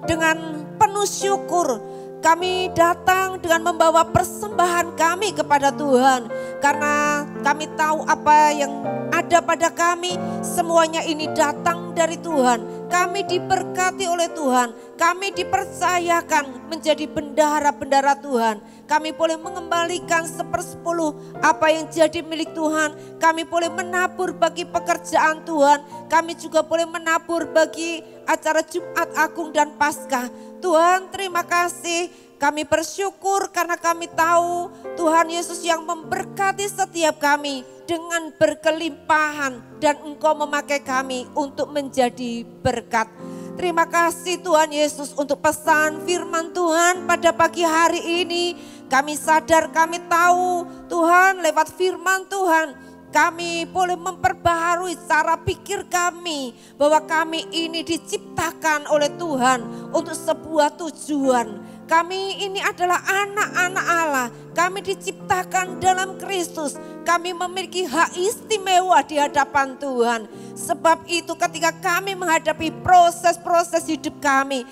dengan penuh syukur. Kami datang dengan membawa persembahan kami kepada Tuhan. Karena kami tahu apa yang ada pada kami, semuanya ini datang dari Tuhan. Kami diberkati oleh Tuhan. Kami dipercayakan menjadi bendahara-bendahara Tuhan. Kami boleh mengembalikan 1/10 apa yang jadi milik Tuhan. Kami boleh menabur bagi pekerjaan Tuhan. Kami juga boleh menabur bagi acara Jumat Agung dan Paskah. Tuhan, terima kasih. Kami bersyukur karena kami tahu Tuhan Yesus yang memberkati setiap kami dengan berkelimpahan dan Engkau memakai kami untuk menjadi berkat. Terima kasih Tuhan Yesus untuk pesan firman Tuhan pada pagi hari ini. Kami sadar, kami tahu Tuhan lewat firman Tuhan kami boleh memperbaharui cara pikir kami bahwa kami ini diciptakan oleh Tuhan untuk sebuah tujuan. Kami ini adalah anak-anak Allah. Kami diciptakan dalam Kristus. Kami memiliki hak istimewa di hadapan Tuhan. Sebab itu ketika kami menghadapi proses-proses hidup kami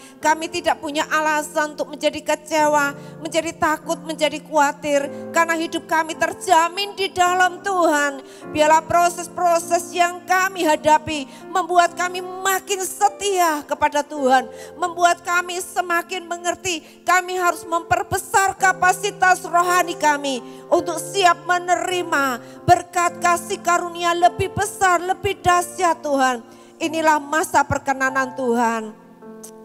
tidak punya alasan untuk menjadi kecewa, menjadi takut, menjadi khawatir. Karena hidup kami terjamin di dalam Tuhan. Biarlah proses-proses yang kami hadapi membuat kami makin setia kepada Tuhan. Membuat kami semakin mengerti kami harus memperbesar kapasitas rohani kami untuk siap menerima berkat kasih karunia lebih besar, lebih dahsyat Tuhan. Inilah masa perkenanan Tuhan.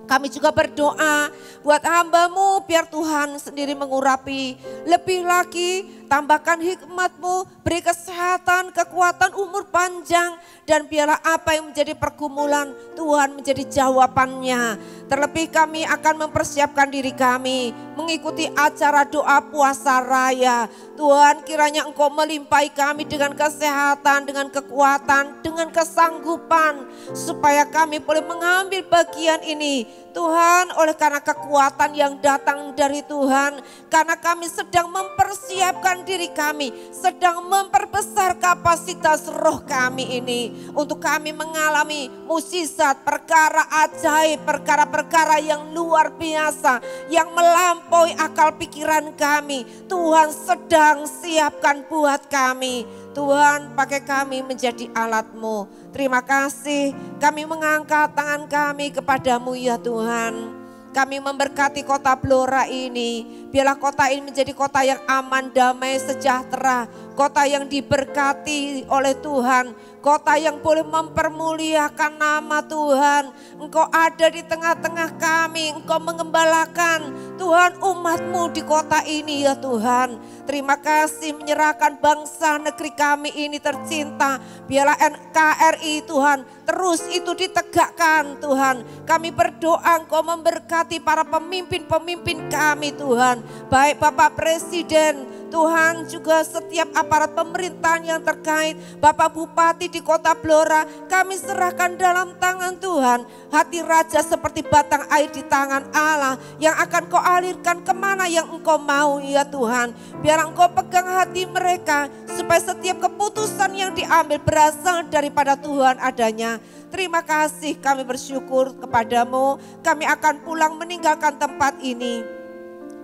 Kami juga berdoa buat hamba-Mu biar Tuhan sendiri mengurapi. Lebih lagi tambahkan hikmat-Mu, beri kesehatan, kekuatan, umur panjang. Dan biarlah apa yang menjadi pergumulan Tuhan menjadi jawabannya. Terlebih kami akan mempersiapkan diri kami mengikuti acara doa puasa raya. Tuhan, kiranya Engkau melimpahi kami dengan kesehatan, dengan kekuatan, dengan kesanggupan. Supaya kami boleh mengambil bagian ini. Tuhan, oleh karena kekuatan yang datang dari Tuhan, karena kami sedang mempersiapkan diri kami, sedang memperbesar kapasitas roh kami ini, untuk kami mengalami mukjizat, perkara ajaib, perkara-perkara yang luar biasa, yang melampaui akal pikiran kami. Tuhan sedang siapkan buat kami. Tuhan, pakai kami menjadi alat-Mu. Terima kasih, kami mengangkat tangan kami kepadamu ya Tuhan. Kami memberkati kota Blora ini. Biarlah kota ini menjadi kota yang aman, damai, sejahtera. Kota yang diberkati oleh Tuhan. Kota yang boleh mempermuliakan nama Tuhan. Engkau ada di tengah-tengah kami. Engkau mengembalakan Tuhan umat-Mu di kota ini ya Tuhan. Terima kasih menyerahkan bangsa negeri kami ini tercinta. Biarlah NKRI Tuhan terus itu ditegakkan Tuhan. Kami berdoa Engkau memberkati para pemimpin-pemimpin kami Tuhan. Baik Bapak Presiden, Tuhan juga setiap aparat pemerintahan yang terkait, Bapak Bupati di kota Blora, kami serahkan dalam tangan Tuhan. Hati raja seperti batang air di tangan Allah yang akan Kau alirkan kemana yang Engkau mau ya Tuhan. Biar Engkau pegang hati mereka supaya setiap keputusan yang diambil berasal daripada Tuhan adanya. Terima kasih, kami bersyukur kepadamu. Kami akan pulang meninggalkan tempat ini.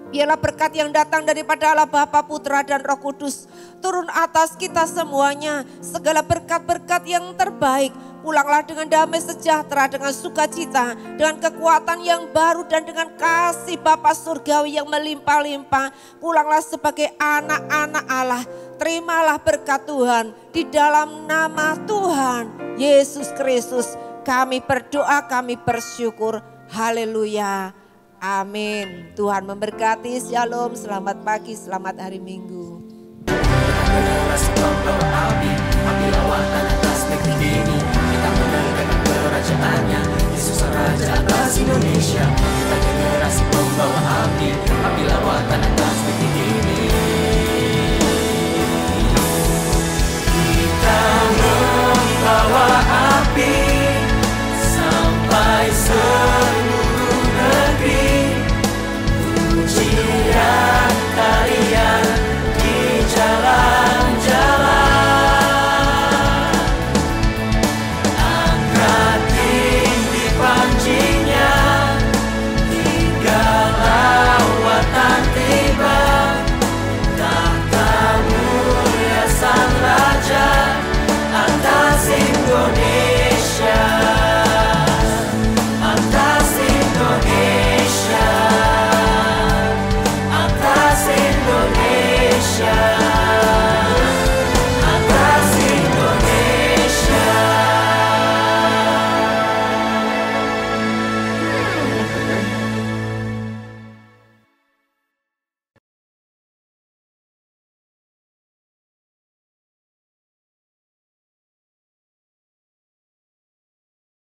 Biarlah berkat yang datang daripada Allah Bapa, Putra dan Roh Kudus turun atas kita semuanya. Segala berkat-berkat yang terbaik. Pulanglah dengan damai sejahtera, dengan sukacita, dengan kekuatan yang baru dan dengan kasih Bapa surgawi yang melimpah-limpah. Pulanglah sebagai anak-anak Allah. Terimalah berkat Tuhan di dalam nama Tuhan Yesus Kristus. Kami berdoa, kami bersyukur. Haleluya. Amin. Tuhan memberkati. Shalom. Selamat pagi, selamat hari Minggu. Kita menegakkan kerajaannya, Yesus Raja atas Indonesia.